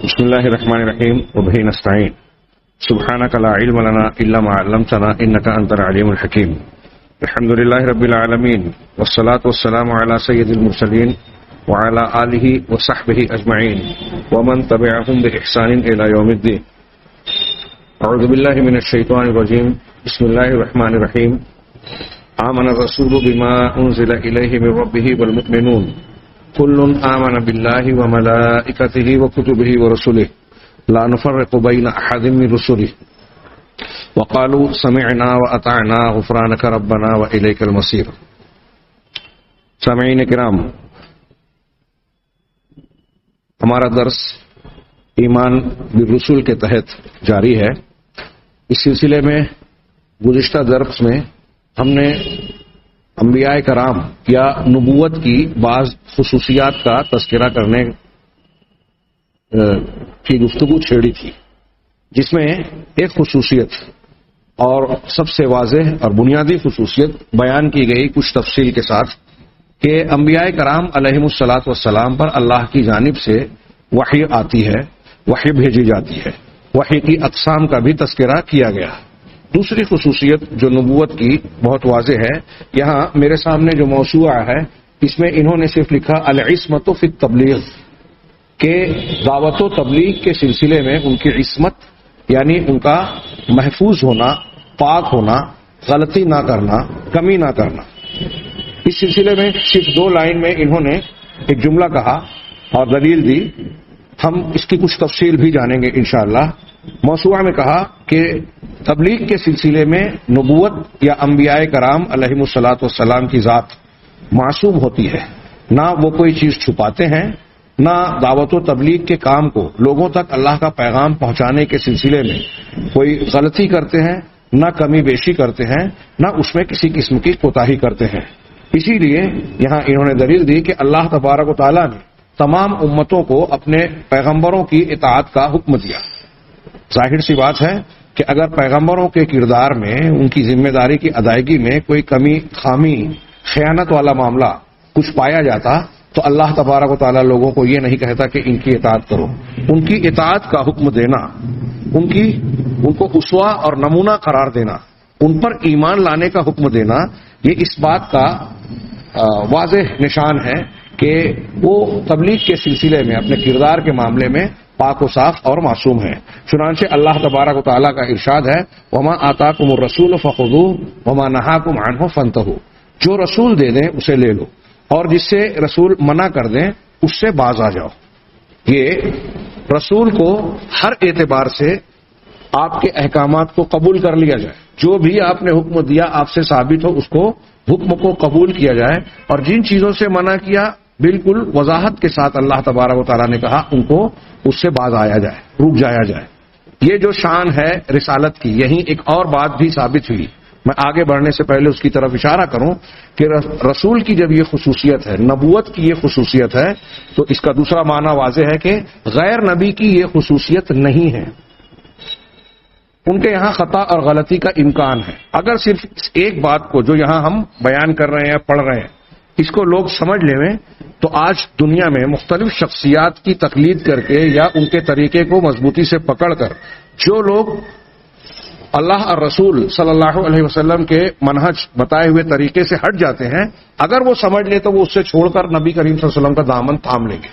بسم الله الرحمن الرحيم وبه نستعين سبحانك لا علم لنا إلا ما علمتنا إنك أنت العليم الحكيم. الحمد لله رب العالمين والصلاة والسلام على سيد المرسلين وعلى آله وصحبه أجمعين ومن تبعهم بإحسان إلى يوم الدين. أعوذ بالله من الشيطان الرجيم. بسم الله الرحمن الرحيم. آمن الرسول بما أنزل إليه من ربه والمؤمنون كل آمن بالله وملائكته وكتبه ورسله لا نفرق بين أحد من رسله وقالوا سمعنا وأطعنا غفرانك ربنا وإليك المصير. سامعین کرام، ہمارا درس ایمان بالرسول کے تحت جاری ہے. اس سلسلے میں گزشتہ درس میں ہم نے انبیاء کرام یا نبوت کی بعض خصوصیات کا تذکرہ کرنے کی گفتگو چھیڑی تھی، جس میں ایک خصوصیت اور سب سے واضح اور بنیادی خصوصیت بیان کی گئی کچھ تفصیل کے ساتھ کہ انبیاء کرام علیہم الصلاۃ والسلام پر اللہ کی جانب سے وحی آتی ہے، وحی بھیجی جاتی ہے. وحی کی اقسام کا بھی تذکرہ کیا گیا. دوسری خصوصیت جو نبوت کی بہت واضح ہے، یہاں میرے سامنے جو موضوع ہے اس میں انہوں نے صرف لکھا العصمت فی التبلیغ، کہ دعوت و تبلیغ کے سلسلے میں ان کی عصمت یعنی ان کا محفوظ ہونا، پاک ہونا، غلطی نہ کرنا، کمی نہ کرنا. اس سلسلے میں صرف 2 لائن میں انہوں نے ایک جملہ کہا اور دلیل دی. ہم اس کی کچھ تفصیل بھی جانیں گے انشاءاللہ. موسوعہ میں کہا کہ تبلیغ کے سلسلے میں نبوت یا انبیاء کرام علیہم الصلاۃ والسلام کی ذات معصوم ہوتی ہے. نہ وہ کوئی چیز چھپاتے ہیں، نہ دعوت و تبلیغ کے کام کو لوگوں تک اللہ کا پیغام پہنچانے کے سلسلے میں کوئی غلطی کرتے ہیں، نہ کمی بیشی کرتے ہیں، نہ اس میں کسی قسم کی کوتاہی کرتے ہیں. اسی لیے یہاں انہوں نے دلیل دی کہ اللہ تبارک و تعالیٰ نے تمام امتوں کو اپنے پیغمبروں کی اطاعت کا حکم دیا. ظاہر سی بات ہے کہ اگر پیغمبروں کے کردار میں، ان کی ذمہ داری کی ادائیگی میں کوئی کمی، خامی، خیانت والا معاملہ کچھ پایا جاتا تو اللہ تبارک و تعالیٰ لوگوں کو یہ نہیں کہتا کہ ان کی اطاعت کرو. ان کی اطاعت کا حکم دینا، ان کو اسوہ اور نمونہ قرار دینا، ان پر ایمان لانے کا حکم دینا، یہ اس بات کا واضح نشان ہے کہ وہ تبلیغ کے سلسلے میں اپنے کردار کے معاملے میں پاک و صاف اور معصوم ہے. چنانچہ اللہ تبارک و تعالیٰ کا ارشاد ہے وما آتاکم الرسول فخذوہ وما نہاکم عنہ فانتہوا. جو رسول دے دیں اسے لے لو، اور جس سے رسول منع کر دیں اس سے باز آ جاؤ. یہ رسول کو ہر اعتبار سے آپ کے احکامات کو قبول کر لیا جائے. جو بھی آپ نے حکم دیا آپ سے ثابت ہو، اس کو حکم کو قبول کیا جائے، اور جن چیزوں سے منع کیا بالکل وضاحت کے ساتھ اللہ تبارک و تعالیٰ نے کہا ان کو اس سے باز آیا جائے، رک جایا جائے. یہ جو شان ہے رسالت کی، یہیں ایک اور بات بھی ثابت ہوئی. میں آگے بڑھنے سے پہلے اس کی طرف اشارہ کروں کہ رسول کی جب یہ خصوصیت ہے، نبوت کی یہ خصوصیت ہے، تو اس کا دوسرا معنی واضح ہے کہ غیر نبی کی یہ خصوصیت نہیں ہے. ان کے یہاں خطا اور غلطی کا امکان ہے. اگر صرف اس ایک بات کو جو یہاں ہم بیان کر رہے ہیں، پڑھ رہے ہیں، اس کو لوگ سمجھ لیں تو آج دنیا میں مختلف شخصیات کی تقلید کر کے یا ان کے طریقے کو مضبوطی سے پکڑ کر جو لوگ اللہ اور رسول صلی اللہ علیہ وسلم کے منہج بتائے ہوئے طریقے سے ہٹ جاتے ہیں، اگر وہ سمجھ لیں تو وہ اس سے چھوڑ کر نبی کریم صلی اللہ علیہ وسلم کا دامن تھام لیں گے.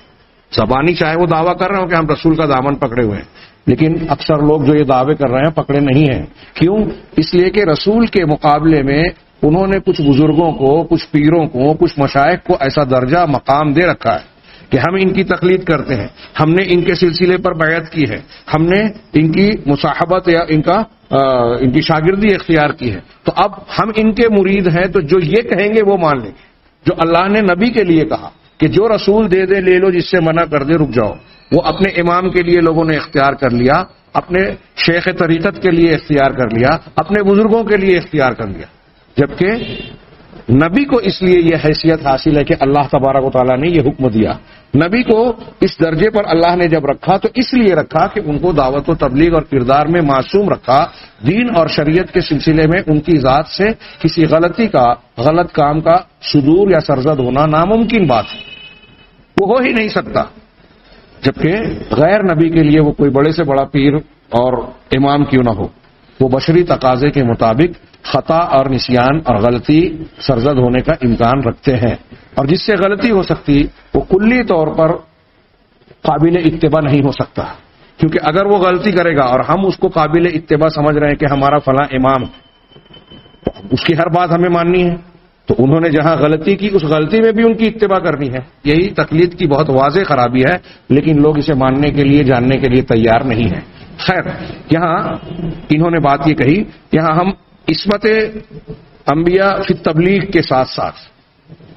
زبانی چاہے وہ دعویٰ کر رہے ہوں کہ ہم رسول کا دامن پکڑے ہوئے ہیں، لیکن اکثر لوگ جو یہ دعوے کر رہے ہیں پکڑے نہیں ہیں. کیوں؟ اس لیے کہ رسول کے مقابلے میں انہوں نے کچھ بزرگوں کو، کچھ پیروں کو، کچھ مشائخ کو ایسا درجہ مقام دے رکھا ہے کہ ہم ان کی تقلید کرتے ہیں، ہم نے ان کے سلسلے پر بیعت کی ہے، ہم نے ان کی مصاحبت یا ان کی شاگردی اختیار کی ہے. تو اب ہم ان کے مرید ہیں تو جو یہ کہیں گے وہ مان لیں گے. جو اللہ نے نبی کے لیے کہا کہ جو رسول دے دے لے لو، جس سے منع کر دے رک جاؤ، وہ اپنے امام کے لیے لوگوں نے اختیار کر لیا، اپنے شیخ طریقت کے لیے اختیار کر لیا، اپنے بزرگوں کے لیے اختیار کر لیا. جبکہ نبی کو اس لیے یہ حیثیت حاصل ہے کہ اللہ تبارک و تعالیٰ نے یہ حکم دیا. نبی کو اس درجے پر اللہ نے جب رکھا تو اس لیے رکھا کہ ان کو دعوت و تبلیغ اور کردار میں معصوم رکھا. دین اور شریعت کے سلسلے میں ان کی ذات سے کسی غلطی کا، غلط کام کا صدور یا سرزد ہونا ناممکن بات ہے، وہ ہو ہی نہیں سکتا. جبکہ غیر نبی کے لیے وہ کوئی بڑے سے بڑا پیر اور امام کیوں نہ ہو، وہ بشری تقاضے کے مطابق خطا اور نسیان اور غلطی سرزد ہونے کا امکان رکھتے ہیں، اور جس سے غلطی ہو سکتی وہ کلی طور پر قابل اتباع نہیں ہو سکتا، کیونکہ اگر وہ غلطی کرے گا اور ہم اس کو قابل اتباع سمجھ رہے ہیں کہ ہمارا فلاں امام، اس کی ہر بات ہمیں ماننی ہے، تو انہوں نے جہاں غلطی کی اس غلطی میں بھی ان کی اتباع کرنی ہے۔ یہی تقلید کی بہت واضح خرابی ہے، لیکن لوگ اسے ماننے کے لیے جاننے کے لیے تیار نہیں ہیں۔ خیر، یہاں انہوں نے بات یہ کہی، یہاں ہم عصمت انبیاء فی تبلیغ کے ساتھ ساتھ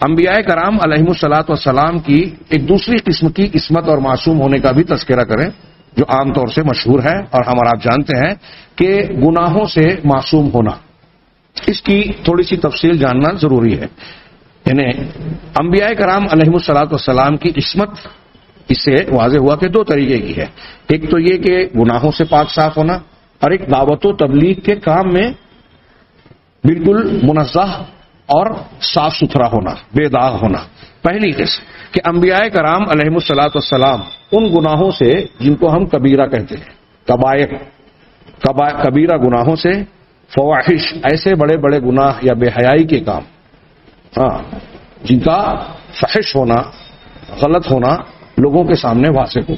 انبیاء کرام علیہم الصلاۃ والسلام کی ایک دوسری قسم کی عصمت اور معصوم ہونے کا بھی تذکرہ کریں، جو عام طور سے مشہور ہے اور ہم اور آپ جانتے ہیں کہ گناہوں سے معصوم ہونا۔ اس کی تھوڑی سی تفصیل جاننا ضروری ہے۔ یعنی انبیاء کرام علیہم الصلاۃ والسلام کی عصمت اس سے واضح ہوا کہ دو طریقے کی ہے، ایک تو یہ کہ گناہوں سے پاک صاف ہونا، اور ایک دعوت و تبلیغ کے کام میں بالکل منزہ اور صاف ستھرا ہونا، بے داغ ہونا۔ پہلی قسم کہ انبیاء کرام علیہم الصلاۃ والسلام ان گناہوں سے جن کو ہم کبیرہ کہتے ہیں، کبیرہ گناہوں سے، فواحش ایسے بڑے بڑے گناہ یا بے حیائی کے کام، جن کا فحش ہونا، غلط ہونا لوگوں کے سامنے واضح ہو،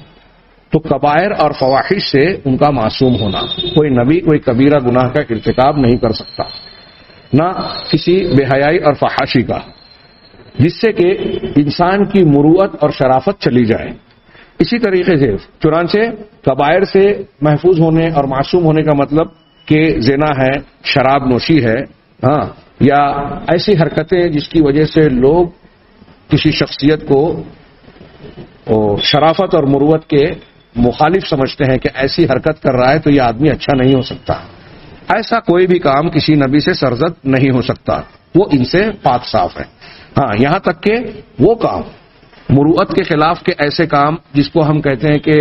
تو کبائر اور فواحش سے ان کا معصوم ہونا۔ کوئی نبی کوئی کبیرہ گناہ کا ارتکاب نہیں کر سکتا، نہ کسی بے حیائی اور فحاشی کا، جس سے کہ انسان کی مروت اور شرافت چلی جائے۔ اسی طریقے سے چنانچہ کبائر سے محفوظ ہونے اور معصوم ہونے کا مطلب کہ زنا ہے، شراب نوشی ہے، یا ایسی حرکتیں جس کی وجہ سے لوگ کسی شخصیت کو شرافت اور مروت کے مخالف سمجھتے ہیں کہ ایسی حرکت کر رہا ہے تو یہ آدمی اچھا نہیں ہو سکتا، ایسا کوئی بھی کام کسی نبی سے سرزد نہیں ہو سکتا، وہ ان سے پاک صاف ہے۔ یہاں تک کہ وہ کام مروت کے خلاف کے ایسے کام جس کو ہم کہتے ہیں کہ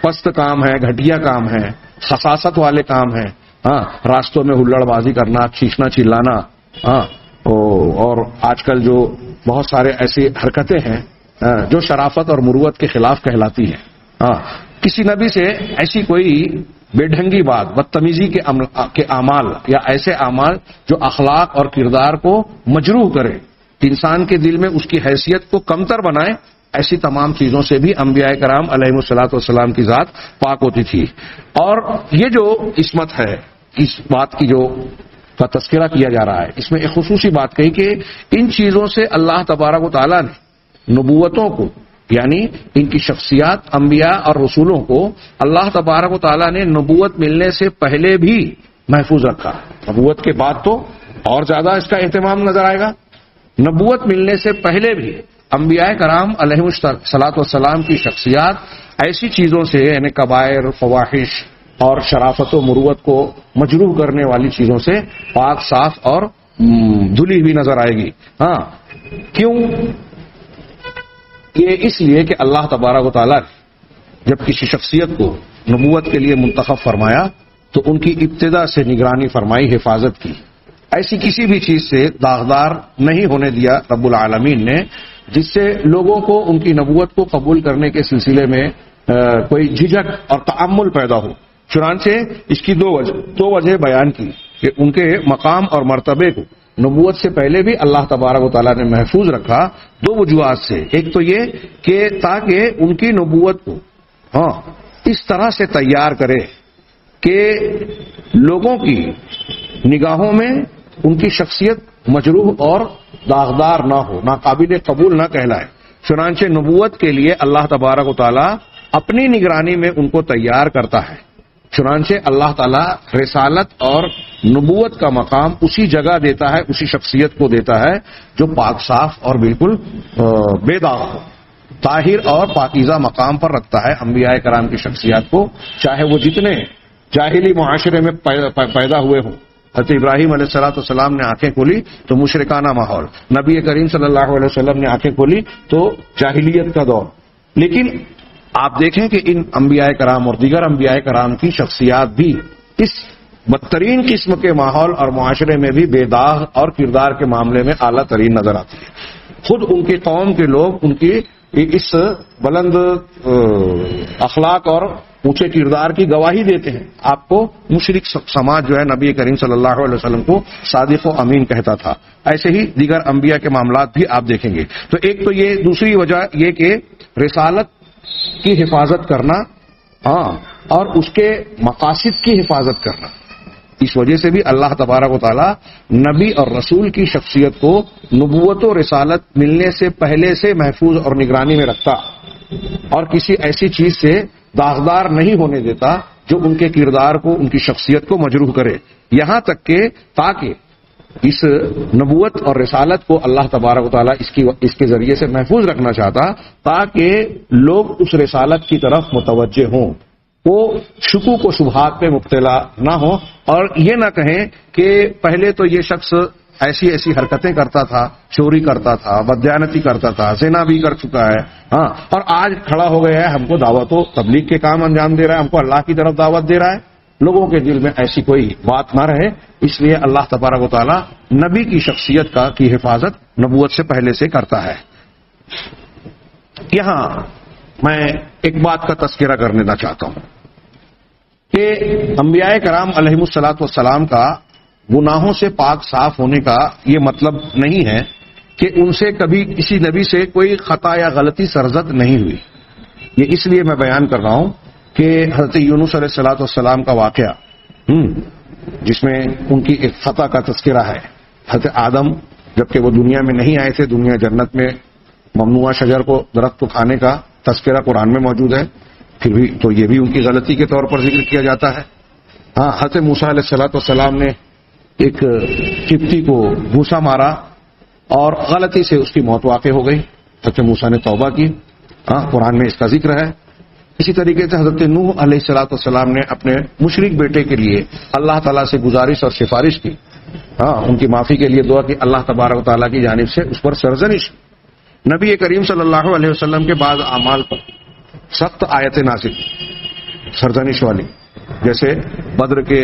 پست کام ہے، گھٹیا کام ہے، خساست والے کام ہیں، راستوں میں ہلڑ بازی کرنا، کھینچنا چلانا، اور آج کل جو بہت سارے ایسی حرکتیں ہیں جو شرافت اور مروت کے خلاف کہلاتی ہیں، کسی نبی سے ایسی کوئی بے ڈھنگی بات، بدتمیزی کے اعمال یا ایسے اعمال جو اخلاق اور کردار کو مجروح کرے، انسان کے دل میں اس کی حیثیت کو کمتر بنائے، ایسی تمام چیزوں سے بھی انبیاء کرام علیہم الصلاۃ والسلام کی ذات پاک ہوتی تھی۔ اور یہ جو عصمت ہے، اس بات کی جو کا تذکرہ کیا جا رہا ہے، اس میں ایک خصوصی بات کہی کہ ان چیزوں سے اللہ تبارک و تعالیٰ نے نبوتوں کو، یعنی ان کی شخصیات، انبیاء اور رسولوں کو اللہ تبارک و تعالیٰ نے نبوت ملنے سے پہلے بھی محفوظ رکھا۔ نبوت کے بعد تو اور زیادہ اس کا اہتمام نظر آئے گا، نبوت ملنے سے پہلے بھی انبیاء کرام علیہم الصلاۃ والسلام کی شخصیات ایسی چیزوں سے، یعنی کبائر، فواحش اور شرافت و مروت کو مجروح کرنے والی چیزوں سے پاک صاف اور دھلی ہوئی نظر آئے گی۔ کیوں؟ یہ اس لیے کہ اللہ تبارک و تعالیٰ نے جب کسی شخصیت کو نبوت کے لیے منتخب فرمایا تو ان کی ابتدا سے نگرانی فرمائی، حفاظت کی، ایسی کسی بھی چیز سے داغدار نہیں ہونے دیا رب العالمین نے جس سے لوگوں کو ان کی نبوت کو قبول کرنے کے سلسلے میں کوئی جھجک اور تعمل پیدا ہو۔ چنانچہ اس کی دو وجہ بیان کی کہ ان کے مقام اور مرتبے کو نبوت سے پہلے بھی اللہ تبارک و تعالیٰ نے محفوظ رکھا دو وجوہات سے۔ ایک تو یہ کہ تاکہ ان کی نبوت کو اس طرح سے تیار کرے کہ لوگوں کی نگاہوں میں ان کی شخصیت مجروح اور داغدار نہ ہو، ناقابل قبول نہ کہلائے۔ چنانچہ نبوت کے لیے اللہ تبارک و تعالیٰ اپنی نگرانی میں ان کو تیار کرتا ہے۔ چنانچہ اللہ تعالیٰ رسالت اور نبوت کا مقام اسی جگہ دیتا ہے، اسی شخصیت کو دیتا ہے جو پاک صاف اور بالکل بے داغ ہو، طاہر اور پاکیزہ مقام پر رکھتا ہے انبیاء کرام کی شخصیات کو، چاہے وہ جتنے جاہلی معاشرے میں پیدا ہوئے ہوں۔ حضرت ابراہیم علیہ السلام نے آنکھیں کھولی تو مشرکانہ ماحول، نبی کریم صلی اللہ علیہ وسلم نے آنکھیں کھولی تو جاہلیت کا دور، لیکن آپ دیکھیں کہ ان انبیاء کرام اور دیگر انبیاء کرام کی شخصیات بھی اس بدترین قسم کے ماحول اور معاشرے میں بھی بے داغ اور کردار کے معاملے میں اعلیٰ ترین نظر آتی ہے۔ خود ان کی قوم کے لوگ ان کی اس بلند اخلاق اور اونچے کردار کی گواہی دیتے ہیں. آپ کو مشرک سماج جو ہے نبی کریم صلی اللہ علیہ وسلم کو صادق و امین کہتا تھا. ایسے ہی دیگر انبیاء کے معاملات بھی آپ دیکھیں گے. تو ایک تو یہ، دوسری وجہ یہ کہ رسالت کی حفاظت کرنا، اور اس کے مقاصد کی حفاظت کرنا. اس وجہ سے بھی اللہ تبارک و تعالی نبی اور رسول کی شخصیت کو نبوت و رسالت ملنے سے پہلے سے محفوظ اور نگرانی میں رکھتا، اور کسی ایسی چیز سے داغدار نہیں ہونے دیتا جو ان کے کردار کو، ان کی شخصیت کو مجروح کرے. یہاں تک کہ تاکہ اس نبوت اور رسالت کو اللہ تبارک و تعالیٰ اس کے ذریعے سے محفوظ رکھنا چاہتا تاکہ لوگ اس رسالت کی طرف متوجہ ہوں، وہ شکوک و شبہات پہ مبتلا نہ ہوں، اور یہ نہ کہیں کہ پہلے تو یہ شخص ایسی ایسی حرکتیں کرتا تھا، چوری کرتا تھا، بددیانتی کرتا تھا، زنا بھی کر چکا ہے، اور آج کھڑا ہو گیا ہے ہم کو دعوت و تبلیغ کے کام انجام دے رہا ہے، ہم کو اللہ کی طرف دعوت دے رہا ہے. لوگوں کے دل میں ایسی کوئی بات نہ رہے، اس لیے اللہ تبارک و تعالی نبی کی شخصیت کی حفاظت نبوت سے پہلے سے کرتا ہے. یہاں میں ایک بات کا تذکرہ کر دینا چاہتا ہوں کہ انبیاء کرام علیہ الصلوۃ والسلام کا گناہوں سے پاک صاف ہونے کا یہ مطلب نہیں ہے کہ ان سے کبھی کسی نبی سے کوئی خطا یا غلطی سرزد نہیں ہوئی. یہ اس لیے میں بیان کر رہا ہوں کہ حضرت یونس علیہ الصلوۃ والسلام کا واقعہ جس میں ان کی ایک خطا کا تذکرہ ہے. حضرت آدم جبکہ وہ دنیا میں نہیں آئے تھے، دنیا جنت میں ممنوعہ شجر کو درخت کو کھانے کا تذکرہ قرآن میں موجود ہے، پھر بھی تو یہ بھی ان کی غلطی کے طور پر ذکر کیا جاتا ہے. حضرت موسیٰ علیہ الصلوۃ والسلام نے ایک قبطی کو گھوسا مارا اور غلطی سے اس کی موت واقع ہو گئی. حضرت موسیٰ نے توبہ کی، قرآن میں اس کا ذکر ہے. اسی طریقے سے حضرت نوح علیہ الصلوۃ والسلام نے اپنے مشرک بیٹے کے لیے اللہ تعالیٰ سے گزارش اور سفارش کی، ان کی معافی کے لیے دعا کی. اللہ تبارک و تعالیٰ کی جانب سے اس پر سرزنش. نبی کریم صلی اللہ علیہ وسلم کے بعض اعمال پر سخت آیتیں نازل سرزنش والی، جیسے بدر کے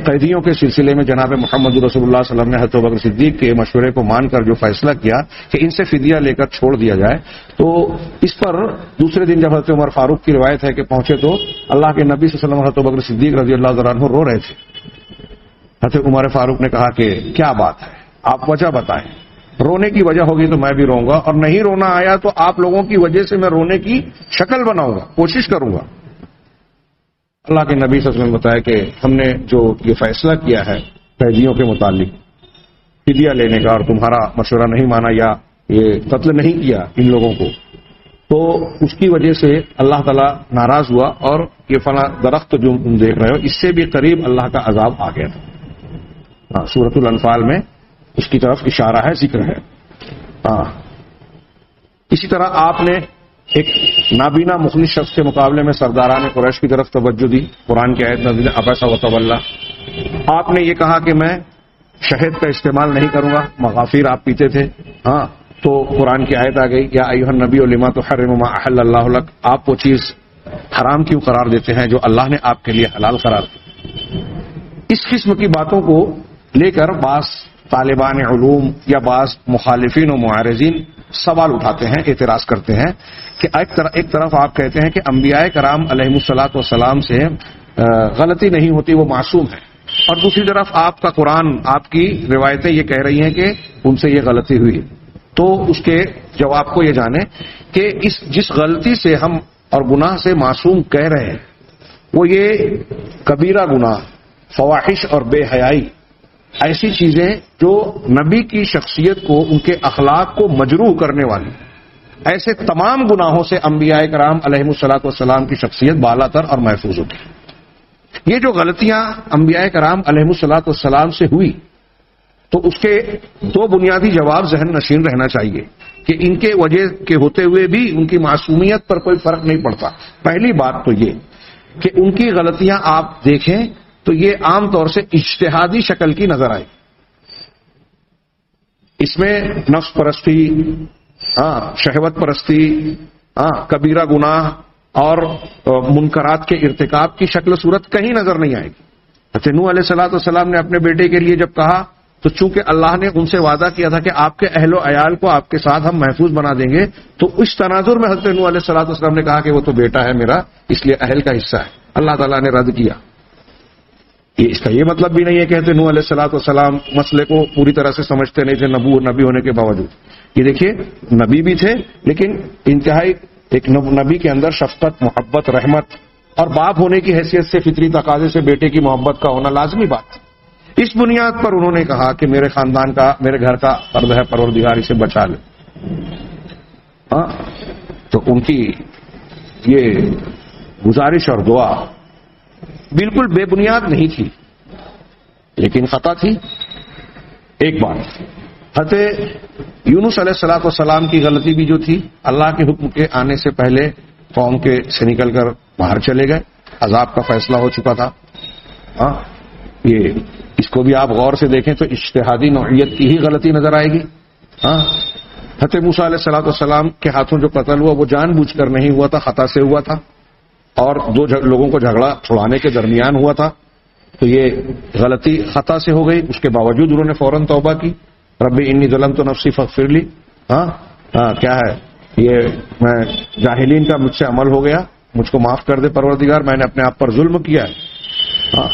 قیدیوں کے سلسلے میں جناب محمد رسول اللہ صلی اللہ علیہ وسلم نے حضرت ابوبکر صدیق کے مشورے کو مان کر جو فیصلہ کیا کہ ان سے فدیہ لے کر چھوڑ دیا جائے، تو اس پر دوسرے دن جب حضرت عمر فاروق کی روایت ہے کہ پہنچے تو اللہ کے نبی صلی اللہ علیہ وسلم حضرت ابوبکر صدیق رضی اللہ عنہ رو رہے تھے. حضرت عمر فاروق نے کہا کہ کیا بات ہے، آپ وجہ بتائیں. رونے کی وجہ ہوگی تو میں بھی روں گا، اور نہیں رونا آیا تو آپ لوگوں کی وجہ سے میں رونے کی شکل بناؤں گا، کوشش کروں گا. اللہ کے نبی صلی اللہ علیہ وسلم نے بتایا کہ ہم نے جو یہ فیصلہ کیا ہے قیدیوں کے متعلق فدیہ لینے کا، اور تمہارا مشورہ نہیں مانا یا یہ قتل نہیں کیا ان لوگوں کو، تو اس کی وجہ سے اللہ تعالیٰ ناراض ہوا، اور یہ فلاں درخت جو تم دیکھ رہے ہو اس سے بھی قریب اللہ کا عذاب آ گیا تھا. سورۃ الانفال میں اس کی طرف اشارہ ہے، ذکر ہے. اسی طرح آپ نے ایک نابینا مخلص شخص کے مقابلے میں سرداران قریش کی طرف توجہ دی. قرآن کی آیت نازل عبس وتولی. آپ نے یہ کہا کہ میں شہد کا استعمال نہیں کروں گا، مغافیر آپ پیتے تھے، تو قرآن کی آیت آ گئی یا ایھا النبی لما تحرم ما احل اللہ لک. آپ وہ چیز حرام کیوں قرار دیتے ہیں جو اللہ نے آپ کے لیے حلال قرار دی. اس قسم کی باتوں کو لے کر بعض طالبان علوم یا بعض مخالفین و معارضین سوال اٹھاتے ہیں، اعتراض کرتے ہیں کہ ایک طرف آپ کہتے ہیں کہ انبیاء کرام علیہ الصلوۃ والسلام سے غلطی نہیں ہوتی، وہ معصوم ہے، اور دوسری طرف آپ کا قرآن، آپ کی روایتیں یہ کہہ رہی ہیں کہ ان سے یہ غلطی ہوئی. تو اس کے جواب کو یہ جانیں کہ جس غلطی سے ہم اور گناہ سے معصوم کہہ رہے ہیں وہ یہ کبیرہ گناہ، فواحش اور بے حیائی، ایسی چیزیں جو نبی کی شخصیت کو، ان کے اخلاق کو مجروح کرنے والی، ایسے تمام گناہوں سے انبیاء کرام علیہ الصلوۃ والسلام کی شخصیت بالا تر اور محفوظ ہوتی. یہ جو غلطیاں انبیاء کرام علیہ الصلوۃ والسلام سے ہوئی، تو اس کے دو بنیادی جواب ذہن نشین رہنا چاہیے کہ ان کے وجہ کے ہوتے ہوئے بھی ان کی معصومیت پر کوئی فرق نہیں پڑتا. پہلی بات تو یہ کہ ان کی غلطیاں آپ دیکھیں تو یہ عام طور سے اجتہادی شکل کی نظر آئی. اس میں نفس پرستی، شہوت پرستی، کبیرہ گناہ اور منکرات کے ارتکاب کی شکل و صورت کہیں نظر نہیں آئے گی. حضرت نوح علیہ الصلوۃ والسلام نے اپنے بیٹے کے لیے جب کہا تو چونکہ اللہ نے ان سے وعدہ کیا تھا کہ آپ کے اہل و عیال کو آپ کے ساتھ ہم محفوظ بنا دیں گے، تو اس تناظر میں حضرت نوح علیہ الصلوۃ والسلام نے کہا کہ وہ تو بیٹا ہے میرا، اس لیے اہل کا حصہ ہے، اللہ تعالیٰ نے رد کیا۔ اس کا یہ مطلب بھی نہیں ہے کہ حضرت نوح علیہ الصلوۃ والسلام مسئلے کو پوری طرح سے سمجھتے نہیں تھے نبی ہونے کے باوجود۔ یہ دیکھیے نبی بھی تھے لیکن انتہائی ایک نبی کے اندر شفقت، محبت، رحمت اور باپ ہونے کی حیثیت سے فطری تقاضے سے بیٹے کی محبت کا ہونا لازمی بات ہے۔ اس بنیاد پر انہوں نے کہا کہ میرے خاندان کا، میرے گھر کا فرض ہے پروردگار اسے بچا لے۔ تو ان کی یہ گزارش اور دعا بالکل بے بنیاد نہیں تھی لیکن خطا تھی۔ ایک بات، حضرت یونس علیہ الصلوۃ والسلام کی غلطی بھی جو تھی، اللہ کے حکم کے آنے سے پہلے قوم کے سے نکل کر باہر چلے گئے، عذاب کا فیصلہ ہو چکا تھا۔ یہ اس کو بھی آپ غور سے دیکھیں تو اجتہادی نوعیت کی ہی غلطی نظر آئے گی۔ حضرت موسیٰ علیہ الصلوۃ والسلام کے ہاتھوں جو قتل ہوا وہ جان بوجھ کر نہیں ہوا تھا، خطا سے ہوا تھا، اور دو لوگوں کو جھگڑا چھڑانے کے درمیان ہوا تھا، تو یہ غلطی خطا سے ہو گئی۔ اس کے باوجود انہوں نے فوراً توبہ کی، ربی انی ظلمت نفسی فاغفر لی۔ کیا ہے یہ، میں جاہلین کا مجھ سے عمل ہو گیا، مجھ کو معاف کر دے پروردگار، میں نے اپنے آپ پر ظلم کیا ہے۔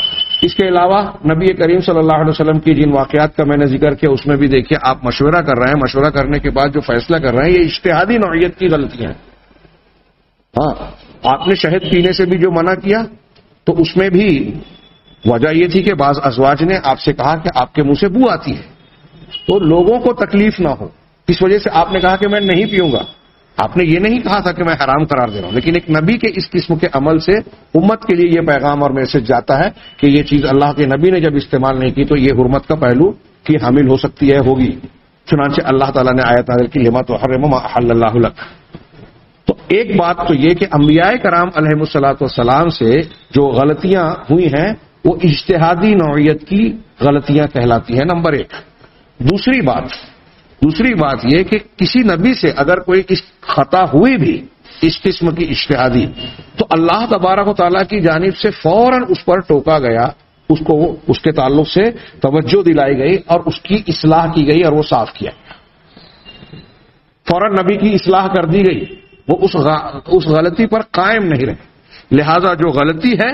اس کے علاوہ نبی کریم صلی اللہ علیہ وسلم کی جن واقعات کا میں نے ذکر کیا اس میں بھی دیکھیے آپ مشورہ کر رہے ہیں، مشورہ کرنے کے بعد جو فیصلہ کر رہے ہیں یہ اجتہادی نوعیت کی غلطیاں ہیں۔ آپ نے شہد پینے سے بھی جو منع کیا تو اس میں بھی وجہ یہ تھی کہ بعض ازواج نے آپ سے کہا کہ آپ کے منہ سے بو آتی ہے تو لوگوں کو تکلیف نہ ہو، اس وجہ سے آپ نے کہا کہ میں نہیں پیوں گا۔ آپ نے یہ نہیں کہا تھا کہ میں حرام قرار دے رہا ہوں، لیکن ایک نبی کے اس قسم کے عمل سے امت کے لیے یہ پیغام اور میسج جاتا ہے کہ یہ چیز اللہ کے نبی نے جب استعمال نہیں کی تو یہ حرمت کا پہلو کی حامل ہو سکتی ہے، ہوگی۔ چنانچہ اللہ تعالیٰ نے آیت نازل کی لما تحرم ما احل اللہ لک۔ تو ایک بات تو یہ کہ انبیاء کرام علیہم الصلوۃ والسلام سے جو غلطیاں ہوئی ہیں وہ اجتہادی نوعیت کی غلطیاں کہلاتی ہیں، نمبر ایک۔ دوسری بات یہ کہ کسی نبی سے اگر کوئی خطا ہوئی بھی اس قسم کی اجتہادی تو اللہ تبارک و تعالیٰ کی جانب سے فوراً اس پر ٹوکا گیا، اس کو اس کے تعلق سے توجہ دلائی گئی اور اس کی اصلاح کی گئی اور وہ صاف کیا گیا، فوراً نبی کی اصلاح کر دی گئی، وہ اس غلطی پر قائم نہیں رہے۔ لہذا جو غلطی ہے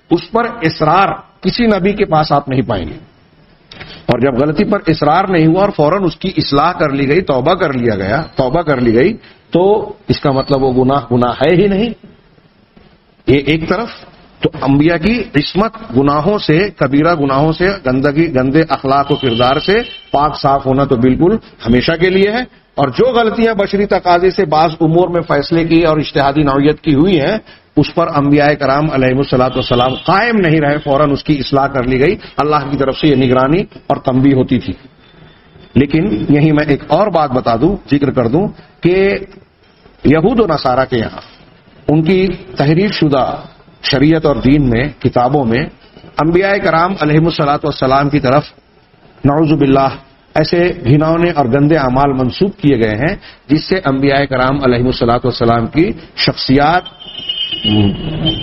اس پر اصرار کسی نبی کے پاس آپ نہیں پائیں گے، اور جب غلطی پر اصرار نہیں ہوا اور فوراً اس کی اصلاح کر لی گئی، توبہ کر لی گئی تو اس کا مطلب وہ گناہ ہے ہی نہیں۔ یہ ایک طرف تو انبیاء کی عصمت گناہوں سے، کبیرہ گناہوں سے، گندے اخلاق و کردار سے پاک صاف ہونا تو بالکل ہمیشہ کے لیے ہے، اور جو غلطیاں بشری تقاضے سے بعض امور میں فیصلے کی اور اجتہادی نوعیت کی ہوئی ہیں اس پر انبیاء کرام علیہ الصلوۃ والسلام قائم نہیں رہے، فوراً اس کی اصلاح کر لی گئی، اللہ کی طرف سے یہ نگرانی اور تنبیہ ہوتی تھی۔ لیکن یہیں میں ایک اور بات ذکر کر دوں کہ یہود و نصارہ کے یہاں ان کی تحریر شدہ شریعت اور دین میں، کتابوں میں انبیاء کرام علیہ الصلوۃ والسلام کی طرف نعوذ باللہ ایسے گھناؤنے اور گندے اعمال منسوب کیے گئے ہیں جس سے انبیاء کرام علیہ الصلوۃ والسلام کی شخصیات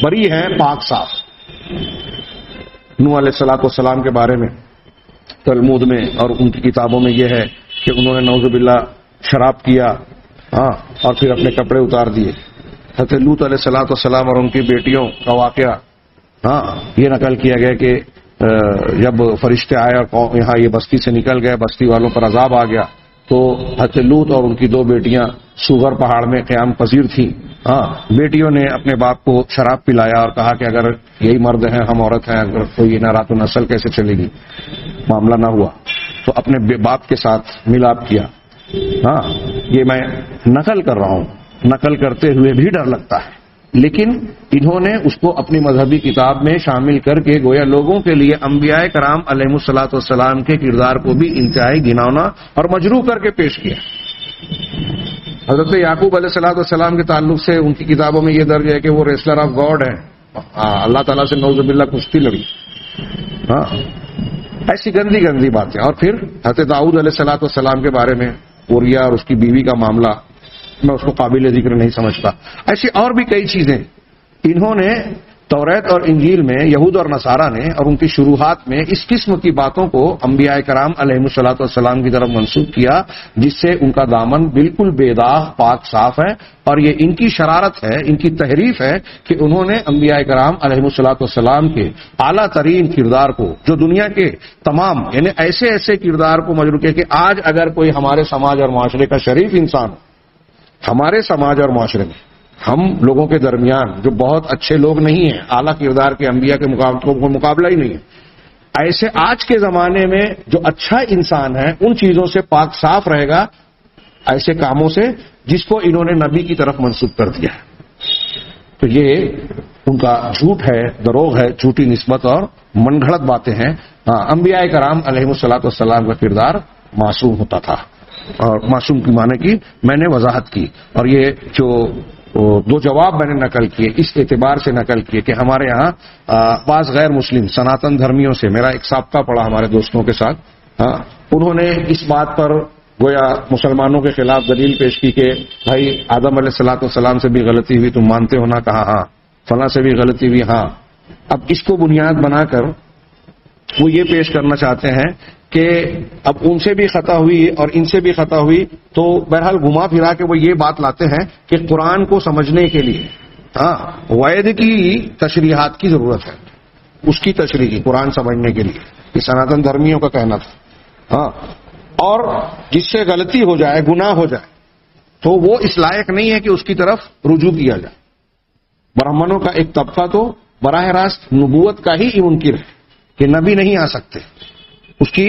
بری ہیں، پاک صاف۔ نوح علیہ الصلوۃ والسلام کے بارے میں تلمود میں اور ان کی کتابوں میں یہ ہے کہ انہوں نے نعوذ باللہ شراب کیا اور پھر اپنے کپڑے اتار دیے۔ حضرت لوط علیہ الصلوۃ والسلام اور ان کی بیٹیوں کا واقعہ یہ نقل کیا گیا کہ جب فرشتے آئے اور یہاں یہ بستی سے نکل گئے، بستی والوں پر عذاب آ گیا تو حضرت لوط اور ان کی دو بیٹیاں سوگر پہاڑ میں قیام پذیر تھیں۔ بیٹیوں نے اپنے باپ کو شراب پلایا اور کہا کہ اگر یہی مرد ہیں، ہم عورت ہیں، اگر کوئی نہ رہا تو نسل کیسے چلے گی، معاملہ نہ ہوا تو اپنے باپ کے ساتھ ملاپ کیا۔ یہ میں نقل کر رہا ہوں، نقل کرتے ہوئے بھی ڈر لگتا ہے، لیکن انہوں نے اس کو اپنی مذہبی کتاب میں شامل کر کے گویا لوگوں کے لیے انبیاء کرام علیہ الصلوۃ والسلام کے کردار کو بھی انتہائی گھناؤنا اور مجروح کر کے پیش کیا۔ حضرت یعقوب علیہ الصلوۃ والسلام کے تعلق سے ان کی کتابوں میں یہ درج ہے کہ وہ ریسلر آف گاڈ ہیں، اللہ تعالیٰ سے نعوذ باللہ کشتی لڑی، ایسی گندی گندی باتیں۔ اور پھر حضرت داؤد علیہ الصلوۃ والسلام کے بارے میں اوریا اور اس کی بیوی کا معاملہ، میں اس کو قابل ذکر نہیں سمجھتا۔ ایسی اور بھی کئی چیزیں انہوں نے توریت اور انجیل میں یہود اور نصارہ نے اور ان کی شروحات میں اس قسم کی باتوں کو انبیاء کرام علیہ الصلوۃ والسلام کی طرف منسوب کیا، جس سے ان کا دامن بالکل بے داغ پاک صاف ہے، اور یہ ان کی شرارت ہے، ان کی تحریف ہے کہ انہوں نے انبیاء کرام علیہ الصلوۃ والسلام کے اعلیٰ ترین کردار کو، جو دنیا کے تمام یعنی ایسے ایسے کردار کو مجروح کیا کہ آج اگر کوئی ہمارے سماج اور معاشرے کا شریف انسان، ہمارے سماج اور معاشرے میں ہم لوگوں کے درمیان جو بہت اچھے لوگ نہیں ہیں، اعلیٰ کردار کے انبیاء کے مقابلہ ہی نہیں ہے، ایسے آج کے زمانے میں جو اچھا انسان ہے ان چیزوں سے پاک صاف رہے گا، ایسے کاموں سے جس کو انہوں نے نبی کی طرف منسوب کر دیا ہے۔ تو یہ ان کا جھوٹ ہے، دروغ ہے، جھوٹی نسبت اور من گھڑت باتیں ہیں۔ انبیاء کرام علیہ الصلوۃ والسلام کا کردار معصوم ہوتا تھا، اور معصوم کی معنی کی میں نے وضاحت کی، اور یہ جو دو جواب میں نے نقل کیے اس اعتبار سے نقل کیے کہ ہمارے یہاں بعض غیر مسلم سناتن دھرمیوں سے میرا ایک سابقہ پڑا ہمارے دوستوں کے ساتھ، انہوں نے اس بات پر گویا مسلمانوں کے خلاف دلیل پیش کی کہ بھائی آدم علیہ الصلوۃ والسلام سے بھی غلطی ہوئی، تم مانتے ہو نا؟ کہا ہاں۔ فلاں سے بھی غلطی ہوئی، ہاں۔ اب اس کو بنیاد بنا کر وہ یہ پیش کرنا چاہتے ہیں کہ اب ان سے بھی خطا ہوئی اور ان سے بھی خطا ہوئی، تو بہرحال گھما پھرا کے وہ یہ بات لاتے ہیں کہ قرآن کو سمجھنے کے لیے وید کی تشریحات کی ضرورت ہے، اس کی تشریح کی قرآن سمجھنے کے لیے، یہ سناتن دھرمیوں کا کہنا تھا۔ اور جس سے غلطی ہو جائے، گناہ ہو جائے، تو وہ اس لائق نہیں ہے کہ اس کی طرف رجوع کیا جائے۔ برہمنوں کا ایک طبقہ تو براہ راست نبوت کا ہی منکر ہے کہ نبی نہیں آ سکتے، اس کی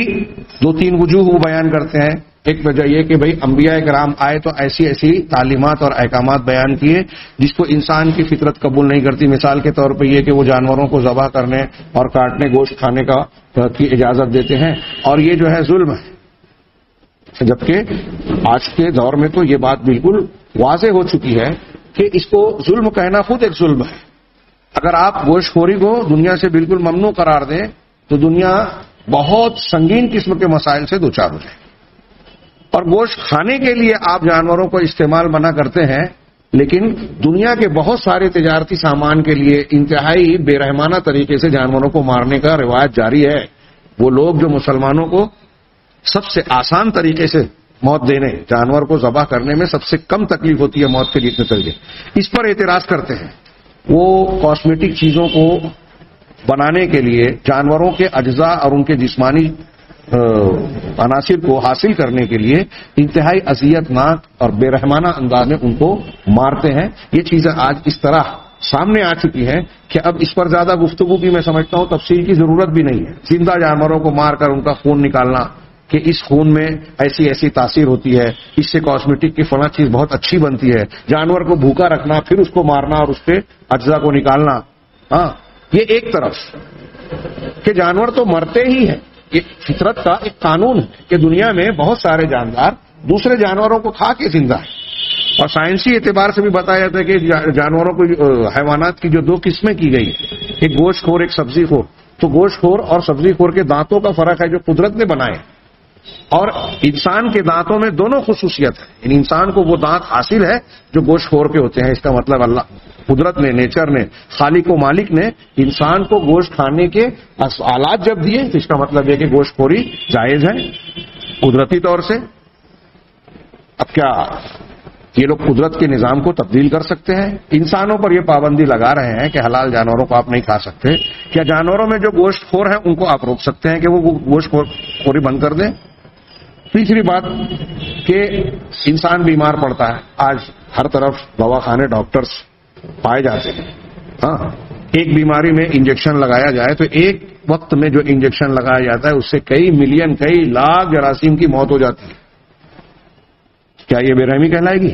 دو تین وجوہ وہ بیان کرتے ہیں۔ ایک وجہ یہ کہ بھئی انبیاء کرام آئے تو ایسی ایسی تعلیمات اور احکامات بیان کیے جس کو انسان کی فطرت قبول نہیں کرتی، مثال کے طور پہ یہ کہ وہ جانوروں کو ذبح کرنے اور کاٹنے، گوشت کھانے کی اجازت دیتے ہیں، اور یہ جو ہے ظلم ہے۔ جبکہ آج کے دور میں تو یہ بات بالکل واضح ہو چکی ہے کہ اس کو ظلم کہنا خود ایک ظلم ہے۔ اگر آپ گوشت خوری کو دنیا سے بالکل ممنوع قرار دیں تو دنیا بہت سنگین قسم کے مسائل سے دوچار ہو جائے، اور گوشت کھانے کے لیے آپ جانوروں کو استعمال منع کرتے ہیں، لیکن دنیا کے بہت سارے تجارتی سامان کے لیے انتہائی بے رحمانہ طریقے سے جانوروں کو مارنے کا روایت جاری ہے۔ وہ لوگ جو مسلمانوں کو سب سے آسان طریقے سے موت دینے، جانور کو ذبح کرنے میں سب سے کم تکلیف ہوتی ہے موت کے جتنے طریقے، اس پر اعتراض کرتے ہیں۔ وہ کاسمیٹک چیزوں کو بنانے کے لیے جانوروں کے اجزاء اور ان کے جسمانی عناصر کو حاصل کرنے کے لیے انتہائی اذیت ناک اور بے رحمانہ انداز میں ان کو مارتے ہیں۔ یہ چیزیں آج اس طرح سامنے آ چکی ہیں کہ اب اس پر زیادہ گفتگو کی میں سمجھتا ہوں تفصیل کی ضرورت بھی نہیں ہے۔ زندہ جانوروں کو مار کر ان کا خون نکالنا کہ اس خون میں ایسی ایسی تاثیر ہوتی ہے، اس سے کاسمیٹک کی فلاں چیز بہت اچھی بنتی ہے، جانور کو بھوکا رکھنا پھر اس کو مارنا اور اس کے اجزاء کو نکالنا، یہ ایک طرف کہ جانور تو مرتے ہی ہیں۔ یہ فطرت کا ایک قانون ہے کہ دنیا میں بہت سارے جاندار دوسرے جانوروں کو کھا کے زندہ ہیں، اور سائنسی اعتبار سے بھی بتایا جاتا ہے کہ جانوروں کو، حیوانات کی جو دو قسمیں کی گئی، ایک گوشت خور ایک سبزی خور، تو گوشت خور اور سبزی خور کے دانتوں کا فرق ہے جو قدرت نے بنائے، اور انسان کے دانتوں میں دونوں خصوصیت ہے۔ یعنی انسان کو وہ دانت حاصل ہے جو گوشت خور کے ہوتے ہیں، اس کا مطلب اللہ، قدرت نے، نیچر نے، خالق و مالک نے انسان کو گوشت کھانے کے آلات جب دیے تو اس کا مطلب یہ کہ گوشت خوری جائز ہے قدرتی طور سے۔ اب کیا یہ لوگ قدرت کے نظام کو تبدیل کر سکتے ہیں؟ انسانوں پر یہ پابندی لگا رہے ہیں کہ حلال جانوروں کو آپ نہیں کھا سکتے، کیا جانوروں میں جو گوشت خور ہیں ان کو آپ روک سکتے ہیں کہ وہ گوشت خوری بند کر دیں؟ تیسری بات کہ انسان بیمار پڑتا ہے، آج ہر طرف دواخانے ڈاکٹرز پائے جاتے ہیں، ایک بیماری میں انجیکشن لگایا جائے تو ایک وقت میں جو انجیکشن لگایا جاتا ہے اس سے کئی ملین، کئی لاکھ جراثیم کی موت ہو جاتی ہے۔ کیا یہ بے رحمی کہلائے گی؟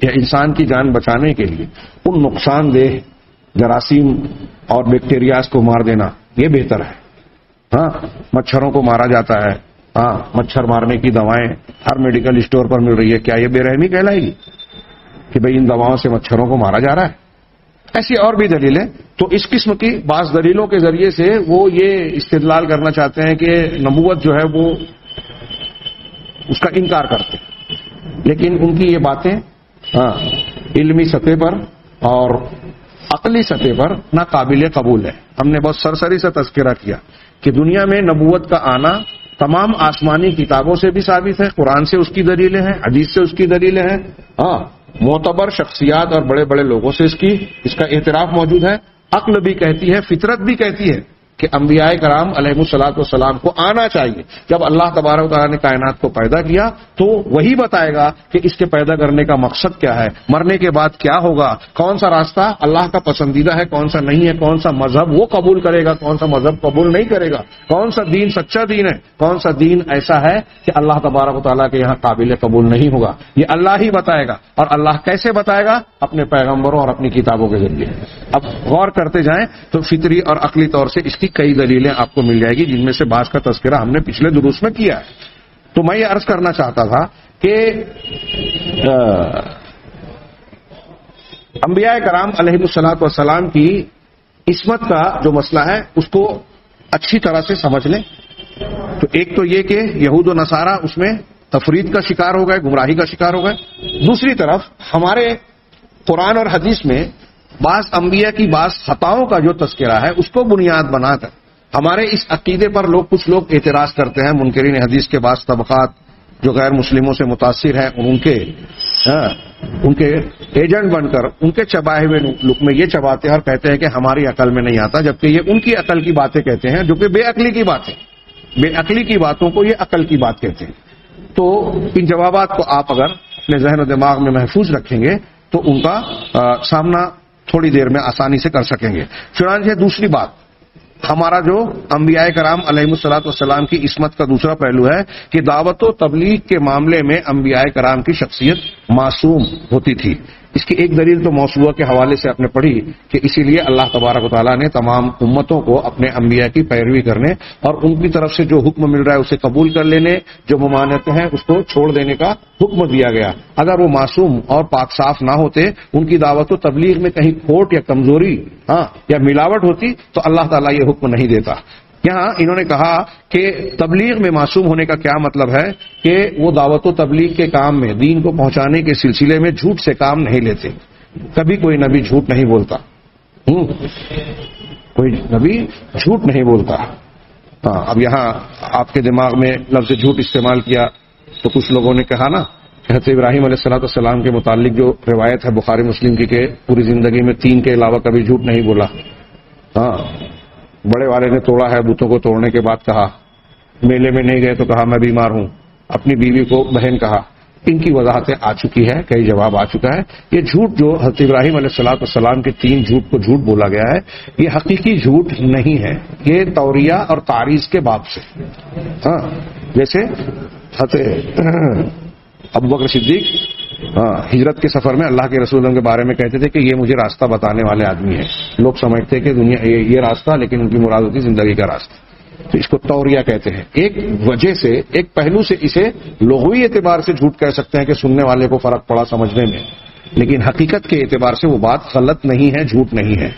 یا انسان کی جان بچانے کے لیے ان نقصان دہ جراثیم اور بیکٹیریاز کو مار دینا یہ بہتر ہے؟ مچھروں کو مارا جاتا ہے، مچھر مارنے کی دوائیں ہر میڈیکل اسٹور پر مل رہی ہے، کیا یہ بے رحمی کہلائے گی کہ بھئی ان دواؤں سے مچھروں کو مارا جا رہا ہے؟ ایسی اور بھی دلیلیں۔ تو اس قسم کی بعض دلیلوں کے ذریعے سے وہ یہ استدلال کرنا چاہتے ہیں کہ نبوت جو ہے وہ اس کا انکار کرتے ہیں، لیکن ان کی یہ باتیں علمی سطح پر اور عقلی سطح پر ناقابل قبول ہے. ہم نے بہت سرسری سے تذکرہ کیا کہ دنیا میں نبوت کا آنا تمام آسمانی کتابوں سے بھی ثابت ہے، قرآن سے اس کی دلیلیں ہیں، حدیث سے اس کی دلیلیں ہیں، معتبر شخصیات اور بڑے بڑے لوگوں سے اس کا اعتراف موجود ہے. عقل بھی کہتی ہے، فطرت بھی کہتی ہے کہ انبیاء کرام علیہ الصلوۃ والسلام کو آنا چاہیے. جب اللہ تبارک و تعالیٰ نے کائنات کو پیدا کیا تو وہی بتائے گا کہ اس کے پیدا کرنے کا مقصد کیا ہے، مرنے کے بعد کیا ہوگا، کون سا راستہ اللہ کا پسندیدہ ہے، کون سا نہیں ہے، کون سا مذہب وہ قبول کرے گا، کون سا مذہب قبول نہیں کرے گا، کون سا دین سچا دین ہے، کون سا دین ایسا ہے کہ اللہ تبارک و تعالیٰ کے یہاں قابل قبول نہیں ہوگا. یہ اللہ ہی بتائے گا. اور اللہ کیسے بتائے گا؟ اپنے پیغمبروں اور اپنی کتابوں کے ذریعے. اب غور کرتے جائیں تو فطری اور عقلی طور سے اس کی کئی دلیلیں آپ کو مل جائے گی، جن میں سے بعض کا تذکرہ ہم نے پچھلے دروس میں کیا ہے. تو میں یہ عرض کرنا چاہتا تھا کہ انبیاء کرام علیہ الصلوۃ والسلام کی عصمت کا جو مسئلہ ہے اس کو اچھی طرح سے سمجھ لیں. تو ایک تو یہ کہ یہود و نصارہ اس میں تفرید کا شکار ہو گئے، گمراہی کا شکار ہو گئے. دوسری طرف ہمارے قرآن اور حدیث میں بعض انبیاء کی بعض خطاؤں کا جو تذکرہ ہے اس کو بنیاد بنا کر ہمارے اس عقیدے پر کچھ لوگ اعتراض کرتے ہیں. منکرین حدیث کے بعض طبقات جو غیر مسلموں سے متاثر ہیں ان کے ایجنٹ بن کر ان کے چبائے ہوئے لقمے یہ چباتے ہیں اور کہتے ہیں کہ ہماری عقل میں نہیں آتا، جبکہ یہ ان کی عقل کی باتیں کہتے ہیں جو کہ بے عقلی کی باتیں، بے عقلی کی باتوں کو یہ عقل کی بات کہتے ہیں. تو ان جوابات کو آپ اگر اپنے ذہن و دماغ میں محفوظ رکھیں گے تو ان کا سامنا تھوڑی دیر میں آسانی سے کر سکیں گے. چنانچہ دوسری بات، ہمارا جو انبیاء کرام علیہ الصلوۃ والسلام کی عصمت کا دوسرا پہلو ہے کہ دعوت و تبلیغ کے معاملے میں انبیاء کرام کی شخصیت معصوم ہوتی تھی. اس کی ایک دلیل تو موضوع کے حوالے سے آپ نے پڑھی کہ اسی لیے اللہ تبارک و تعالیٰ نے تمام امتوں کو اپنے انبیاء کی پیروی کرنے اور ان کی طرف سے جو حکم مل رہا ہے اسے قبول کر لینے، جو ممانعتیں ہیں اس کو چھوڑ دینے کا حکم دیا گیا. اگر وہ معصوم اور پاک صاف نہ ہوتے، ان کی دعوت و تبلیغ میں کہیں کھوٹ یا کمزوری یا ملاوٹ ہوتی تو اللہ تعالیٰ یہ حکم نہیں دیتا. یہاں انہوں نے کہا کہ تبلیغ میں معصوم ہونے کا کیا مطلب ہے کہ وہ دعوت و تبلیغ کے کام میں، دین کو پہنچانے کے سلسلے میں جھوٹ سے کام نہیں لیتے. کبھی کوئی نبی جھوٹ نہیں بولتا، کوئی نبی جھوٹ نہیں بولتا. اب یہاں آپ کے دماغ میں لفظ جھوٹ استعمال کیا تو کچھ لوگوں نے کہا نا کہ حضرت ابراہیم علیہ الصلوۃ والسلام کے متعلق جو روایت ہے بخاری مسلم کی کہ پوری زندگی میں 3 کے علاوہ کبھی جھوٹ نہیں بولا. بڑے والے نے توڑا ہے، بتوں کو توڑنے کے بعد کہا، میلے میں نہیں گئے تو کہا میں بیمار ہوں، اپنی بیوی کو بہن کہا. ان کی وضاحتیں آ چکی ہے، کئی جواب آ چکا ہے. یہ جھوٹ جو حضرت ابراہیم علیہ الصلوۃ والسلام کے 3 جھوٹ کو جھوٹ بولا گیا ہے، یہ حقیقی جھوٹ نہیں ہے، یہ توریہ اور تعریض کے باب سے. جیسے حضرت ابوبکر صدیق ہجرت کے سفر میں اللہ کے رسول کے بارے میں کہتے تھے کہ یہ مجھے راستہ بتانے والے آدمی ہیں. لوگ سمجھتے کہ دنیا یہ راستہ، لیکن ان کی مراد ہوتی زندگی کا راستہ. تو اس کو توریہ کہتے ہیں. ایک وجہ سے، ایک پہلو سے اسے لغوی اعتبار سے جھوٹ کہہ سکتے ہیں کہ سننے والے کو فرق پڑا سمجھنے میں، لیکن حقیقت کے اعتبار سے وہ بات غلط نہیں ہے، جھوٹ نہیں ہے.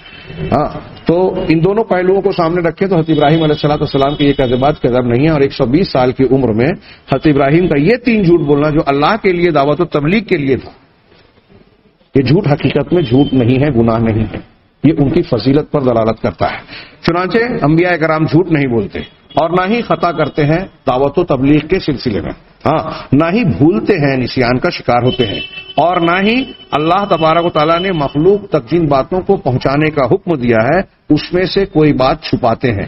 تو ان دونوں پہلوؤں کو سامنے رکھیں تو حضرت ابراہیم علیہ الصلوۃ والسلام کی یہ کذبات کذب نہیں ہے. اور 120 سال کی عمر میں حضرت ابراہیم کا یہ 3 جھوٹ بولنا جو اللہ کے لیے دعوت و تبلیغ کے لیے تھا، یہ جھوٹ حقیقت میں جھوٹ نہیں ہے، گناہ نہیں ہے، یہ ان کی فضیلت پر دلالت کرتا ہے. چنانچہ انبیاء کرام جھوٹ نہیں بولتے اور نہ ہی خطا کرتے ہیں دعوت و تبلیغ کے سلسلے میں. نہ ہی بھولتے ہیں، نسیان کا شکار ہوتے ہیں، اور نہ ہی اللہ تبارک و تعالیٰ نے مخلوق تک جن باتوں کو پہنچانے کا حکم دیا ہے اس میں سے کوئی بات چھپاتے ہیں.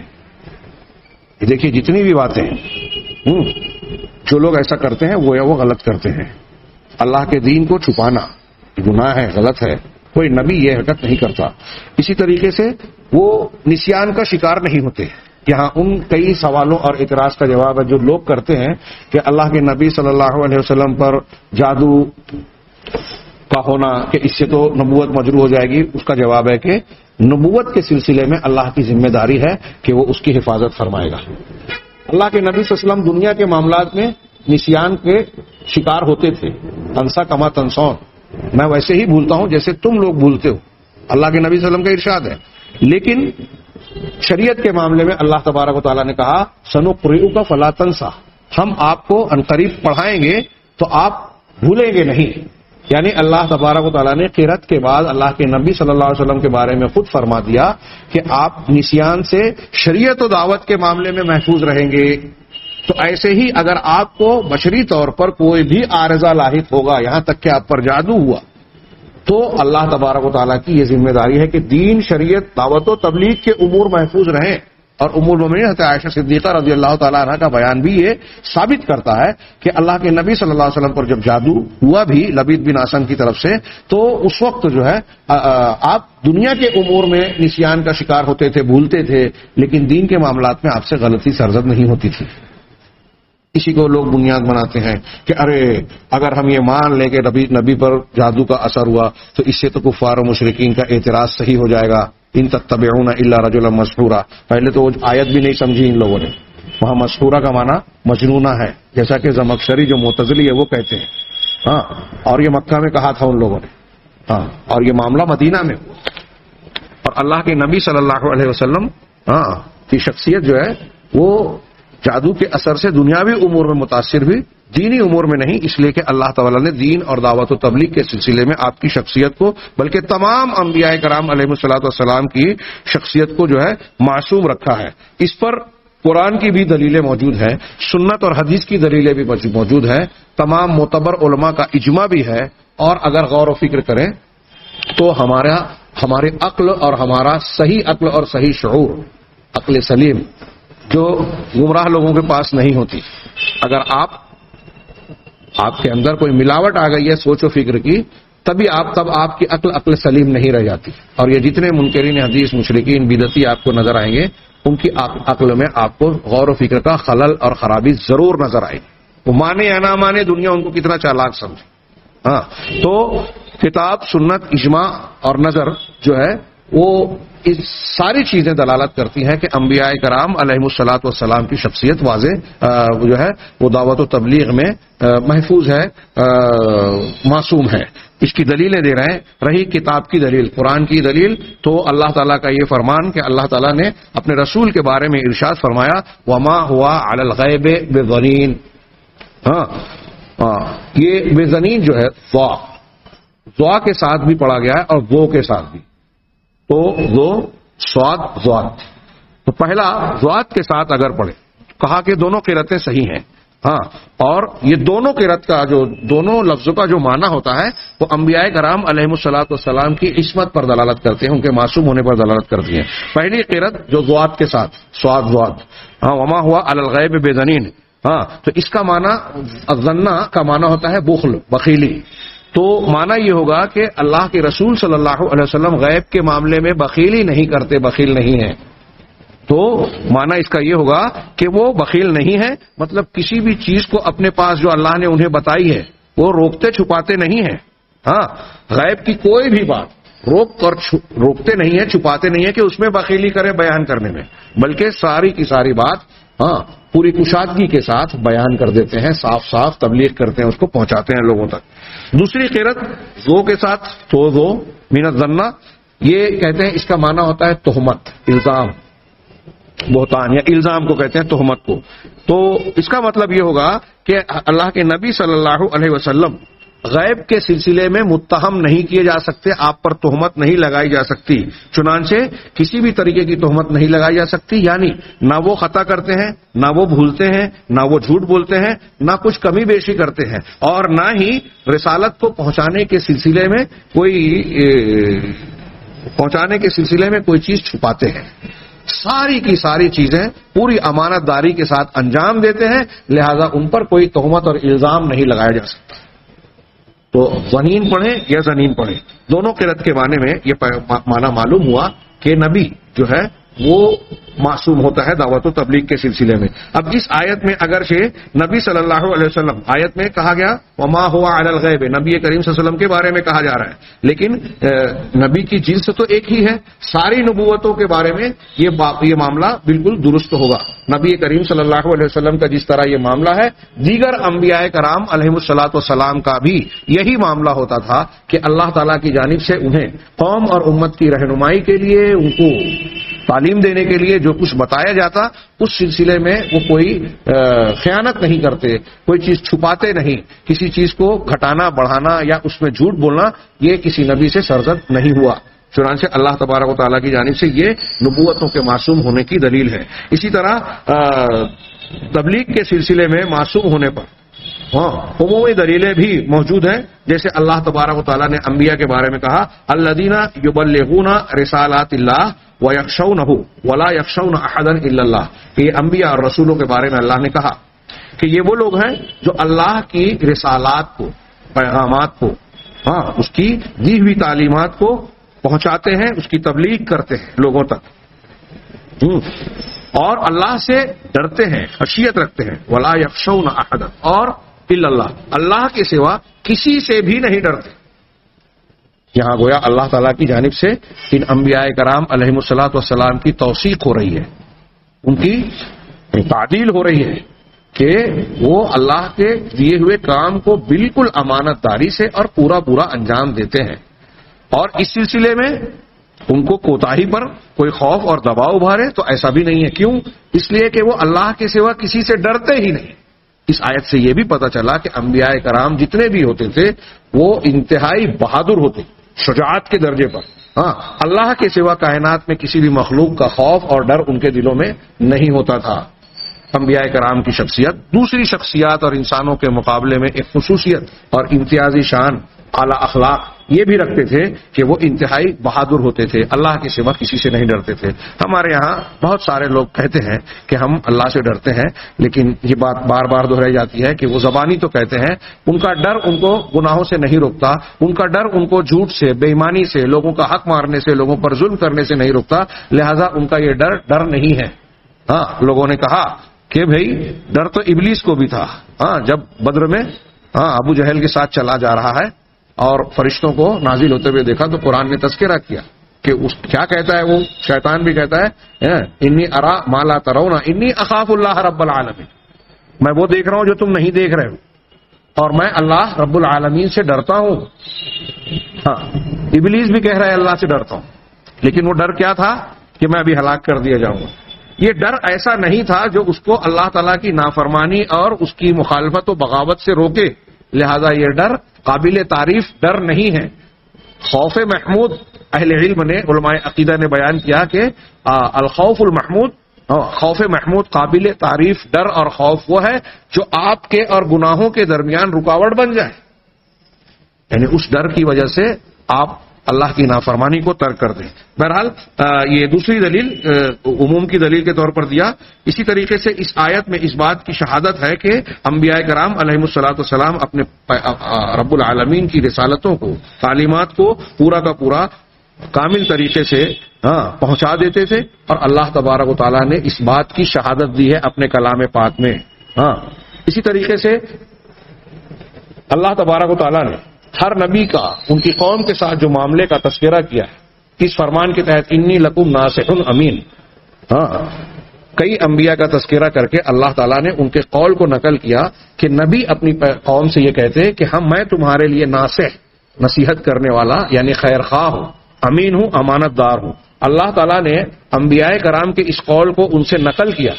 دیکھیے جتنی بھی باتیں ہیں جو لوگ ایسا کرتے ہیں وہ غلط کرتے ہیں. اللہ کے دین کو چھپانا گناہ ہے، غلط ہے. کوئی نبی یہ حرکت نہیں کرتا. اسی طریقے سے وہ نسیان کا شکار نہیں ہوتے. یہاں ان کئی سوالوں اور اعتراض کا جواب ہے جو لوگ کرتے ہیں کہ اللہ کے نبی صلی اللہ علیہ وسلم پر جادو کا ہونا کہ اس سے تو نبوت مجروح ہو جائے گی. اس کا جواب ہے کہ نبوت کے سلسلے میں اللہ کی ذمہ داری ہے کہ وہ اس کی حفاظت فرمائے گا. اللہ کے نبی صلی اللہ علیہ وسلم دنیا کے معاملات میں نسیان کے شکار ہوتے تھے. تنسا کما تنسون، میں ویسے ہی بھولتا ہوں جیسے تم لوگ بھولتے ہو، اللہ کے نبی صلی اللہ علیہ وسلم کا ارشاد ہے. لیکن شریعت کے معاملے میں اللہ تبارک و تعالیٰ نے کہا سنقرئک فلا تنسا، ہم آپ کو عنقریب پڑھائیں گے تو آپ بھولیں گے نہیں. یعنی اللہ تبارک و تعالیٰ نے قرت کے بعد اللہ کے نبی صلی اللہ علیہ وسلم کے بارے میں خود فرما دیا کہ آپ نسیان سے شریعت و دعوت کے معاملے میں محفوظ رہیں گے. تو ایسے ہی اگر آپ کو بشری طور پر کوئی بھی عارضہ لاحق ہوگا، یہاں تک کہ آپ پر جادو ہوا، تو اللہ تبارک و تعالیٰ کی یہ ذمہ داری ہے کہ دین، شریعت، دعوت و تبلیغ کے امور محفوظ رہیں. اور ام المومنین حضرت عائشہ صدیقہ رضی اللہ تعالیٰ عنہ کا بیان بھی یہ ثابت کرتا ہے کہ اللہ کے نبی صلی اللہ علیہ وسلم پر جب جادو ہوا بھی لبید بن اسم کی طرف سے، تو اس وقت جو ہے آپ دنیا کے امور میں نسیان کا شکار ہوتے تھے، بھولتے تھے، لیکن دین کے معاملات میں آپ سے غلطی سرزد نہیں ہوتی تھی. اسی کو لوگ بنیاد بناتے ہیں کہ ارے اگر ہم یہ مان لیں کہ نبی پر جادو کا اثر ہوا تو اس سے تو کفار و مشرکین کا اعتراض صحیح ہو جائے گا. ان تتبعون الا رجلا مسحورا، پہلے تو وہ آیت بھی نہیں سمجھی ان لوگوں نے. وہاں مسحورا کا معنی مجنونہ ہے، جیسا کہ زمخشری جو معتزلی ہے وہ کہتے ہیں. ہاں، اور یہ مکہ میں کہا تھا ان لوگوں نے. ہاں، اور یہ معاملہ مدینہ میں ہوا. اور اللہ کے نبی صلی اللہ علیہ وسلم کی شخصیت جو ہے وہ جادو کے اثر سے دنیاوی امور میں متاثر ہوئی، دینی امور میں نہیں، اس لیے کہ اللہ تعالیٰ نے دین اور دعوت و تبلیغ کے سلسلے میں آپ کی شخصیت کو، بلکہ تمام انبیاء کرام علیہ الصلوۃ والسلام کی شخصیت کو جو ہے معصوم رکھا ہے. اس پر قرآن کی بھی دلیلیں موجود ہیں، سنت اور حدیث کی دلیلیں بھی موجود ہیں، تمام معتبر علماء کا اجماع بھی ہے. اور اگر غور و فکر کریں تو ہمارے عقل اور ہمارا صحیح عقل اور صحیح شعور، عقل سلیم جو گمراہ لوگوں کے پاس نہیں ہوتی، اگر آپ کے اندر کوئی ملاوٹ آ گئی ہے سوچ و فکر کی، تب آپ کی عقل سلیم نہیں رہ جاتی. اور یہ جتنے منکرین حدیث، مشرکین، بدعتی آپ کو نظر آئیں گے، ان کی عقل میں آپ کو غور و فکر کا خلل اور خرابی ضرور نظر آئے گی. وہ مانے یا نہ مانے، دنیا ان کو کتنا چالاک سمجھے. ہاں، تو کتاب، سنت، اجماع اور نظر جو ہے وہ اس ساری چیزیں دلالت کرتی ہیں کہ انبیاء کرام علیہ الصلوۃ والسلام کی شخصیت واضح جو ہے وہ دعوت و تبلیغ میں محفوظ ہے، معصوم ہے. اس کی دلیلیں دے رہے ہیں. رہی کتاب کی دلیل، قرآن کی دلیل، تو اللہ تعالیٰ کا یہ فرمان کہ اللہ تعالیٰ نے اپنے رسول کے بارے میں ارشاد فرمایا وما ہوا علی الغیب بضنین. یہ بضنین جو ہے ضوا کے ساتھ بھی پڑھا گیا ہے اور وہ کے ساتھ بھی. تو وہ ضواد، تو پہلا ضواد کے ساتھ اگر پڑھے، کہا کہ دونوں قرأتیں صحیح ہیں. ہاں، اور یہ دونوں قرأت کا جو دونوں لفظوں کا جو معنی ہوتا ہے وہ انبیاء کرام علیہ الصلوۃ والسلام کی عصمت پر دلالت کرتے ہیں، ان کے معصوم ہونے پر دلالت کرتی ہیں. پہلی قرأت جو ضواد کے ساتھ، ضواد، ہاں، وما ہوا علی الغیب بضنین. ہاں، تو اس کا معنی الظنہ کا معنی ہوتا ہے بخل، بخیلی. تو معنی یہ ہوگا کہ اللہ کے رسول صلی اللہ علیہ وسلم غیب کے معاملے میں بخیلی نہیں کرتے، بخیل نہیں ہیں. تو معنی اس کا یہ ہوگا کہ وہ بخیل نہیں ہے، مطلب کسی بھی چیز کو اپنے پاس جو اللہ نے انہیں بتائی ہے وہ روکتے چھپاتے نہیں ہیں. ہاں، غیب کی کوئی بھی بات روکتے نہیں ہیں، چھپاتے نہیں ہیں کہ اس میں بخیلی کرے بیان کرنے میں، بلکہ ساری کی ساری بات پوری کشادگی کے ساتھ بیان کر دیتے ہیں، صاف صاف تبلیغ کرتے ہیں، اس کو پہنچاتے ہیں لوگوں تک. دوسری قرأت زو کے ساتھ، تو زو من الظنہ، یہ کہتے ہیں اس کا معنی ہوتا ہے تہمت، الزام، بہتان، یا الزام کو کہتے ہیں تہمت کو. تو اس کا مطلب یہ ہوگا کہ اللہ کے نبی صلی اللہ علیہ وسلم غیب کے سلسلے میں متہم نہیں کیے جا سکتے، آپ پر تہمت نہیں لگائی جا سکتی. چنانچہ کسی بھی طریقے کی تہمت نہیں لگائی جا سکتی، یعنی نہ وہ خطا کرتے ہیں، نہ وہ بھولتے ہیں، نہ وہ جھوٹ بولتے ہیں، نہ کچھ کمی بیشی کرتے ہیں، اور نہ ہی رسالت کو پہنچانے کے سلسلے میں کوئی چیز چھپاتے ہیں. ساری کی ساری چیزیں پوری امانت داری کے ساتھ انجام دیتے ہیں، لہذا ان پر کوئی تہمت اور الزام نہیں لگایا جا سکتا. تو ظنین پڑھیں یا زنین پڑھیں، دونوں قرأت کے معنی میں یہ معنی معلوم ہوا کہ نبی جو ہے وہ معصوم ہوتا ہے دعوت و تبلیغ کے سلسلے میں. اب اس آیت میں اگرچہ نبی صلی اللہ علیہ وسلم آیت میں کہا گیا وما ہوا علی الغیب، نبی کریم صلی اللہ علیہ وسلم کے بارے میں کہا جا رہا ہے، لیکن نبی کی جنس تو ایک ہی ہے. ساری نبوتوں کے بارے میں یہ معاملہ بالکل درست ہوگا. نبی کریم صلی اللہ علیہ وسلم کا جس طرح یہ معاملہ ہے، دیگر انبیاء کرام علیہ الصلوۃ والسلام کا بھی یہی معاملہ ہوتا تھا کہ اللہ تعالیٰ کی جانب سے انہیں قوم اور امت کی رہنمائی کے لیے، ان کو تعلیم دینے کے لیے جو کچھ بتایا جاتا اس سلسلے میں وہ کوئی خیانت نہیں کرتے، کوئی چیز چھپاتے نہیں، کسی چیز کو گھٹانا بڑھانا یا اس میں جھوٹ بولنا یہ کسی نبی سے سرزد نہیں ہوا۔ چنانچہ اللہ تبارک و تعالیٰ کی جانب سے یہ نبوتوں کے معصوم ہونے کی دلیل ہے۔ اسی طرح تبلیغ کے سلسلے میں معصوم ہونے پر عمومی دلیلیں بھی موجود ہیں، جیسے اللہ تبارک و تعالیٰ نے انبیاء کے بارے میں کہا الذین یبلغون رسالات اللہ ویخشونہ ولا یخشون احدا الا اللہ، کہ یہ انبیاء اور رسولوں کے بارے میں اللہ نے کہا کہ یہ وہ لوگ ہیں جو اللہ کی رسالات کو، پیغامات کو، اس کی دی ہوئی تعلیمات کو پہنچاتے ہیں، اس کی تبلیغ کرتے ہیں لوگوں تک، اور اللہ سے ڈرتے ہیں، خشیت رکھتے ہیں، ولا یخشون احدا اور الا اللہ، اللہ کے سوا کسی سے بھی نہیں ڈرتے۔ یہاں گویا اللہ تعالیٰ کی جانب سے ان انبیاء کرام علیہم الصلاۃ والسلام کی توثیق ہو رہی ہے، ان کی تعدیل ہو رہی ہے کہ وہ اللہ کے دیے ہوئے کام کو بالکل امانت داری سے اور پورا انجام دیتے ہیں، اور اس سلسلے میں ان کو کوتاہی پر کوئی خوف اور دباؤ ابھارے تو ایسا بھی نہیں ہے۔ کیوں؟ اس لیے کہ وہ اللہ کے سوا کسی سے ڈرتے ہی نہیں۔ اس آیت سے یہ بھی پتہ چلا کہ انبیاء کرام جتنے بھی ہوتے تھے وہ انتہائی بہادر ہوتے، شجاعت کے درجے پر۔ اللہ کے سوا کائنات میں کسی بھی مخلوق کا خوف اور ڈر ان کے دلوں میں نہیں ہوتا تھا۔ انبیاء کرام کی شخصیت دوسری شخصیات اور انسانوں کے مقابلے میں ایک خصوصیت اور امتیازی شان، اعلیٰ اخلاق یہ بھی رکھتے تھے کہ وہ انتہائی بہادر ہوتے تھے، اللہ کے سوا کسی سے نہیں ڈرتے تھے۔ ہمارے یہاں بہت سارے لوگ کہتے ہیں کہ ہم اللہ سے ڈرتے ہیں، لیکن یہ بات بار بار دہرائی جاتی ہے کہ وہ زبانی تو کہتے ہیں، ان کا ڈر ان کو گناہوں سے نہیں روکتا، ان کا ڈر ان کو جھوٹ سے، بے ایمانی سے، لوگوں کا حق مارنے سے، لوگوں پر ظلم کرنے سے نہیں روکتا، لہذا ان کا یہ ڈر نہیں ہے۔ لوگوں نے کہا کہ بھئی ڈر تو ابلیس کو بھی تھا، جب بدر میں ابو جہل کے ساتھ چلا جا رہا ہے اور فرشتوں کو نازل ہوتے ہوئے دیکھا تو قرآن نے تذکرہ کیا کہ کیا کہتا ہے وہ شیطان بھی کہتا ہے انی ارا ما لا ترون انی اخاف اللہ رب العالمین، میں وہ دیکھ رہا ہوں جو تم نہیں دیکھ رہے ہو، اور میں اللہ رب العالمین سے ڈرتا ہوں۔ ابلیس بھی کہہ رہا ہے اللہ سے ڈرتا ہوں، لیکن وہ ڈر کیا تھا کہ میں ابھی ہلاک کر دیا جاؤں گا۔ یہ ڈر ایسا نہیں تھا جو اس کو اللہ تعالیٰ کی نافرمانی اور اس کی مخالفت و بغاوت سے روکے، لہذا یہ ڈر قابل تعریف ڈر نہیں ہے۔ خوف محمود اہل علم نے، علماء عقیدہ نے بیان کیا کہ الخوف المحمود، خوف محمود قابل تعریف ڈر اور خوف وہ ہے جو آپ کے اور گناہوں کے درمیان رکاوٹ بن جائے، یعنی اس ڈر کی وجہ سے آپ اللہ کی نافرمانی کو ترک کر دیں۔ بہرحال یہ دوسری دلیل عموم کی دلیل کے طور پر دیا۔ اسی طریقے سے اس آیت میں اس بات کی شہادت ہے کہ انبیاء کرام علیہ الصلاۃ والسلام اپنے رب العالمین کی رسالتوں کو، تعلیمات کو پورا کا پورا کامل طریقے سے پہنچا دیتے تھے، اور اللہ تبارک و تعالیٰ نے اس بات کی شہادت دی ہے اپنے کلام پاک میں۔ اسی طریقے سے اللہ تبارک و تعالیٰ نے ہر نبی کا ان کی قوم کے ساتھ جو معاملے کا تذکرہ کیا ہے اس فرمان کے تحت انی لکم ناصح امین، کئی انبیاء کا تذکرہ کر کے اللہ تعالیٰ نے ان کے قول کو نقل کیا کہ نبی اپنی قوم سے یہ کہتے ہیں کہ میں تمہارے لیے ناصح، نصیحت کرنے والا یعنی خیر خواہ ہوں، امین ہوں، امانت دار ہوں۔ اللہ تعالیٰ نے انبیاء کرام کے اس قول کو ان سے نقل کیا،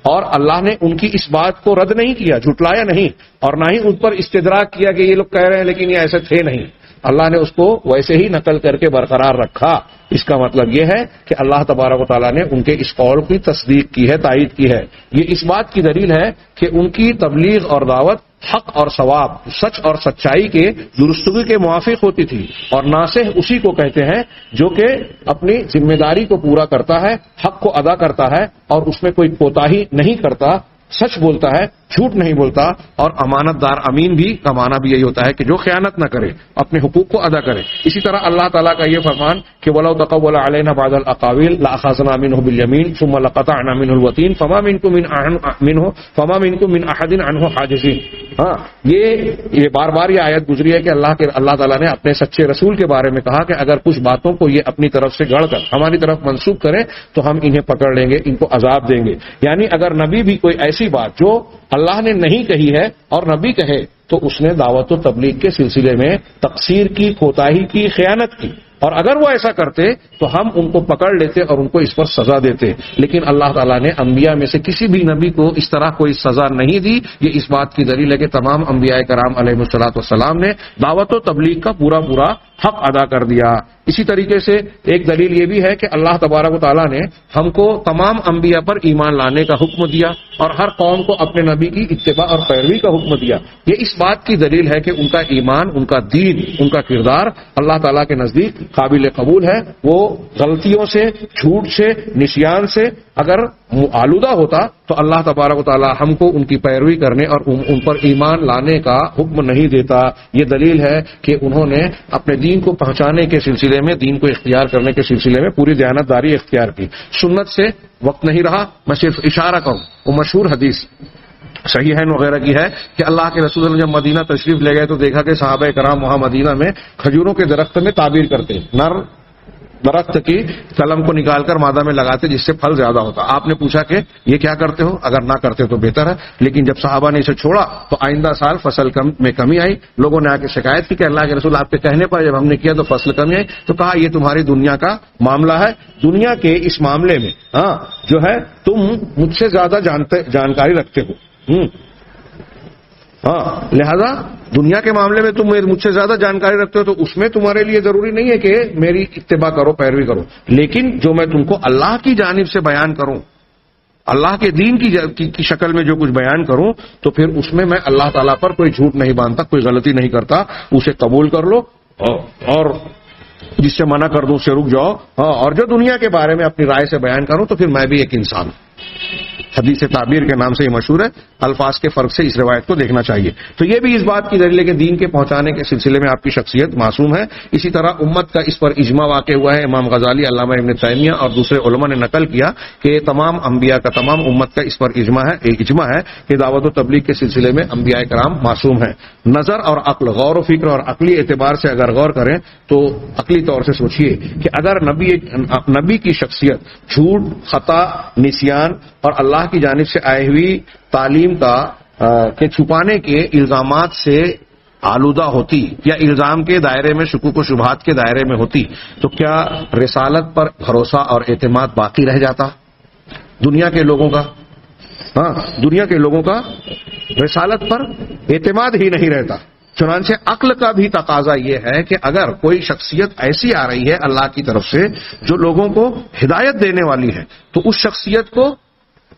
اور اللہ نے ان کی اس بات کو رد نہیں کیا، جھٹلایا نہیں، اور نہ ہی ان پر استدراک کیا کہ یہ لوگ کہہ رہے ہیں لیکن یہ ایسے تھے نہیں۔ اللہ نے اس کو ویسے ہی نقل کر کے برقرار رکھا۔ اس کا مطلب یہ ہے کہ اللہ تبارک و تعالیٰ نے ان کے اس قول کی تصدیق کی ہے، تائید کی ہے۔ یہ اس بات کی دلیل ہے کہ ان کی تبلیغ اور دعوت حق اور ثواب، سچ اور سچائی کے درستگی کے موافق ہوتی تھی، اور ناصح اسی کو کہتے ہیں جو کہ اپنی ذمہ داری کو پورا کرتا ہے، حق کو ادا کرتا ہے، اور اس میں کوئی کوتاہی نہیں کرتا، سچ بولتا ہے، جھوٹ نہیں بولتا، اور امانت دار امین بھی کا معنی بھی یہی ہوتا ہے کہ جو خیانت نہ کرے، اپنے حقوق کو ادا کرے۔ اسی طرح اللہ تعالیٰ کا یہ فرمان کہ وَلَوْ تَقَوَّلَ عَلَيْنَا بَعْضَ الْأَقَاوِيلِ لَأَخَذْنَا مِنْهُ بِالْيَمِينِ ثُمَّ لَقَطَعْنَا مِنْهُ الْوَتِينَ فَمَا مِنْكُم مِّنْ أَحَدٍ عَنْهُ حَاجِزِينَ۔ یہ بار بار یہ آیت گزری ہے کہ اللہ تعالیٰ نے اپنے سچے رسول کے بارے میں کہا کہ اگر کچھ باتوں کو یہ اپنی طرف سے گڑھ کر ہماری طرف منسوخ کریں تو ہم انہیں پکڑ لیں گے، ان کو عذاب دیں گے۔ یعنی اگر نبی بھی کوئی ایسی بات جو اللہ نے نہیں کہی ہے اور نبی کہے تو اس نے دعوت و تبلیغ کے سلسلے میں تقصیر کی، کوتاہی کی، خیانت کی، اور اگر وہ ایسا کرتے تو ہم ان کو پکڑ لیتے اور ان کو اس پر سزا دیتے، لیکن اللہ تعالیٰ نے انبیاء میں سے کسی بھی نبی کو اس طرح کوئی سزا نہیں دی۔ یہ اس بات کی دلیل ہے کہ تمام انبیاء کرام علیہ الصلوۃ والسلام نے دعوت و تبلیغ کا پورا حق ادا کر دیا۔ اسی طریقے سے ایک دلیل یہ بھی ہے کہ اللہ تبارک و تعالیٰ نے ہم کو تمام انبیاء پر ایمان لانے کا حکم دیا اور ہر قوم کو اپنے نبی کی اتباع اور پیروی کا حکم دیا۔ یہ اس بات کی دلیل ہے کہ ان کا ایمان، ان کا دین، ان کا کردار اللہ تعالیٰ کے نزدیک قابل قبول ہے۔ وہ غلطیوں سے، جھوٹ سے، نسیان سے اگر آلودہ ہوتا تو اللہ تبارک و تعالیٰ ہم کو ان کی پیروی کرنے اور ان پر ایمان لانے کا حکم نہیں دیتا۔ یہ دلیل ہے کہ انہوں نے اپنے دین کو پہنچانے کے سلسلے میں، دین کو اختیار کرنے کے سلسلے میں پوری دیانتداری اختیار کی۔ سنت سے وقت نہیں رہا، میں صرف اشارہ کروں، وہ مشہور حدیث صحیحین وغیرہ کی ہے کہ اللہ کے رسول صلی اللہ علیہ وسلم جب مدینہ تشریف لے گئے تو دیکھا کہ صحابہ کرام وہاں مدینہ میں کھجوروں کے درخت میں تعبیر کرتے، نر درخت کی قلم کو نکال کر مادہ میں لگاتے جس سے پھل زیادہ ہوتا۔ آپ نے پوچھا کہ یہ کیا کرتے ہو؟ اگر نہ کرتے تو بہتر ہے، لیکن جب صحابہ نے اسے چھوڑا تو آئندہ سال فصل میں کمی آئی۔ لوگوں نے آ کے شکایت کی کہ اللہ کے رسول آپ کے کہنے پر جب ہم نے کیا تو فصل کمی آئی، تو کہا یہ تمہاری دنیا کا معاملہ ہے، دنیا کے اس معاملے میں جو ہے تم مجھ سے زیادہ جانکاری رکھتے ہو، لہذا دنیا کے معاملے میں تم مجھ سے زیادہ جانکاری رکھتے ہو تو اس میں تمہارے لیے ضروری نہیں ہے کہ میری اتباع کرو، پیروی کرو، لیکن جو میں تم کو اللہ کی جانب سے بیان کروں، اللہ کے دین کی شکل میں جو کچھ بیان کروں تو پھر اس میں اللہ تعالیٰ پر کوئی جھوٹ نہیں باندھتا، کوئی غلطی نہیں کرتا، اسے قبول کر لو اور جس سے منع کر دوں اس سے رک جاؤ، اور جو دنیا کے بارے میں اپنی رائے سے بیان کروں تو پھر میں بھی ایک انسان ہوں۔ حدیث تعبیر کے نام سے یہ مشہور ہے، الفاظ کے فرق سے اس روایت کو دیکھنا چاہیے۔ تو یہ بھی اس بات کی دلیل ہے کہ دین کے پہنچانے کے سلسلے میں آپ کی شخصیت معصوم ہے۔ اسی طرح امت کا اس پر اجماع واقع ہوا ہے، امام غزالی، علامہ ابن تیمیہ اور دوسرے علماء نے نقل کیا کہ تمام انبیاء کا، تمام امت کا اس پر اجماع ہے کہ دعوت و تبلیغ کے سلسلے میں انبیاء کرام معصوم ہیں۔ نظر اور عقل، غور و فکر اور عقلی اعتبار سے اگر غور کریں تو عقلی طور سے سوچئے کہ اگر نبی کی شخصیت جھوٹ، خطا، نسیان اور اللہ کی جانب سے آئی ہوئی تعلیم کے چھپانے کے الزامات سے آلودہ ہوتی یا الزام کے دائرے میں، شکوک و شبہات کے دائرے میں ہوتی تو کیا رسالت پر بھروسہ اور اعتماد باقی رہ جاتا دنیا کے لوگوں کا؟ دنیا کے لوگوں کا رسالت پر اعتماد ہی نہیں رہتا۔ چنانچہ عقل کا بھی تقاضا یہ ہے کہ اگر کوئی شخصیت ایسی آ رہی ہے اللہ کی طرف سے جو لوگوں کو ہدایت دینے والی ہے تو اس شخصیت کو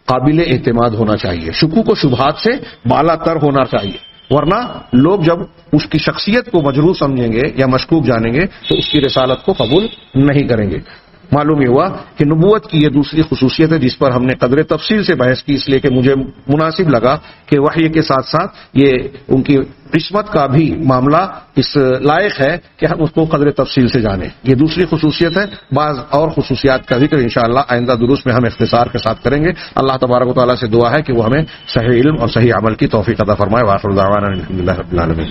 قابل اعتماد ہونا چاہیے، شکوک و شبہات سے بالا تر ہونا چاہیے، ورنہ لوگ جب اس کی شخصیت کو مجروح سمجھیں گے یا مشکوک جانیں گے تو اس کی رسالت کو قبول نہیں کریں گے۔ معلوم یہ ہوا کہ نبوت کی یہ دوسری خصوصیت ہے جس پر ہم نے قدر تفصیل سے بحث کی، اس لیے کہ مجھے مناسب لگا کہ وحی کے ساتھ ساتھ یہ ان کی قسمت کا بھی معاملہ اس لائق ہے کہ ہم اس کو قدر تفصیل سے جانیں۔ یہ دوسری خصوصیت ہے۔ بعض اور خصوصیات کا ذکر انشاءاللہ آئندہ دروس میں ہم اختصار کے ساتھ کریں گے۔ اللہ تبارک و تعالیٰ سے دعا ہے کہ وہ ہمیں صحیح علم اور صحیح عمل کی توفیق عطا فرمائے۔ وآخر دعوانا الحمدللہ رب العالمین۔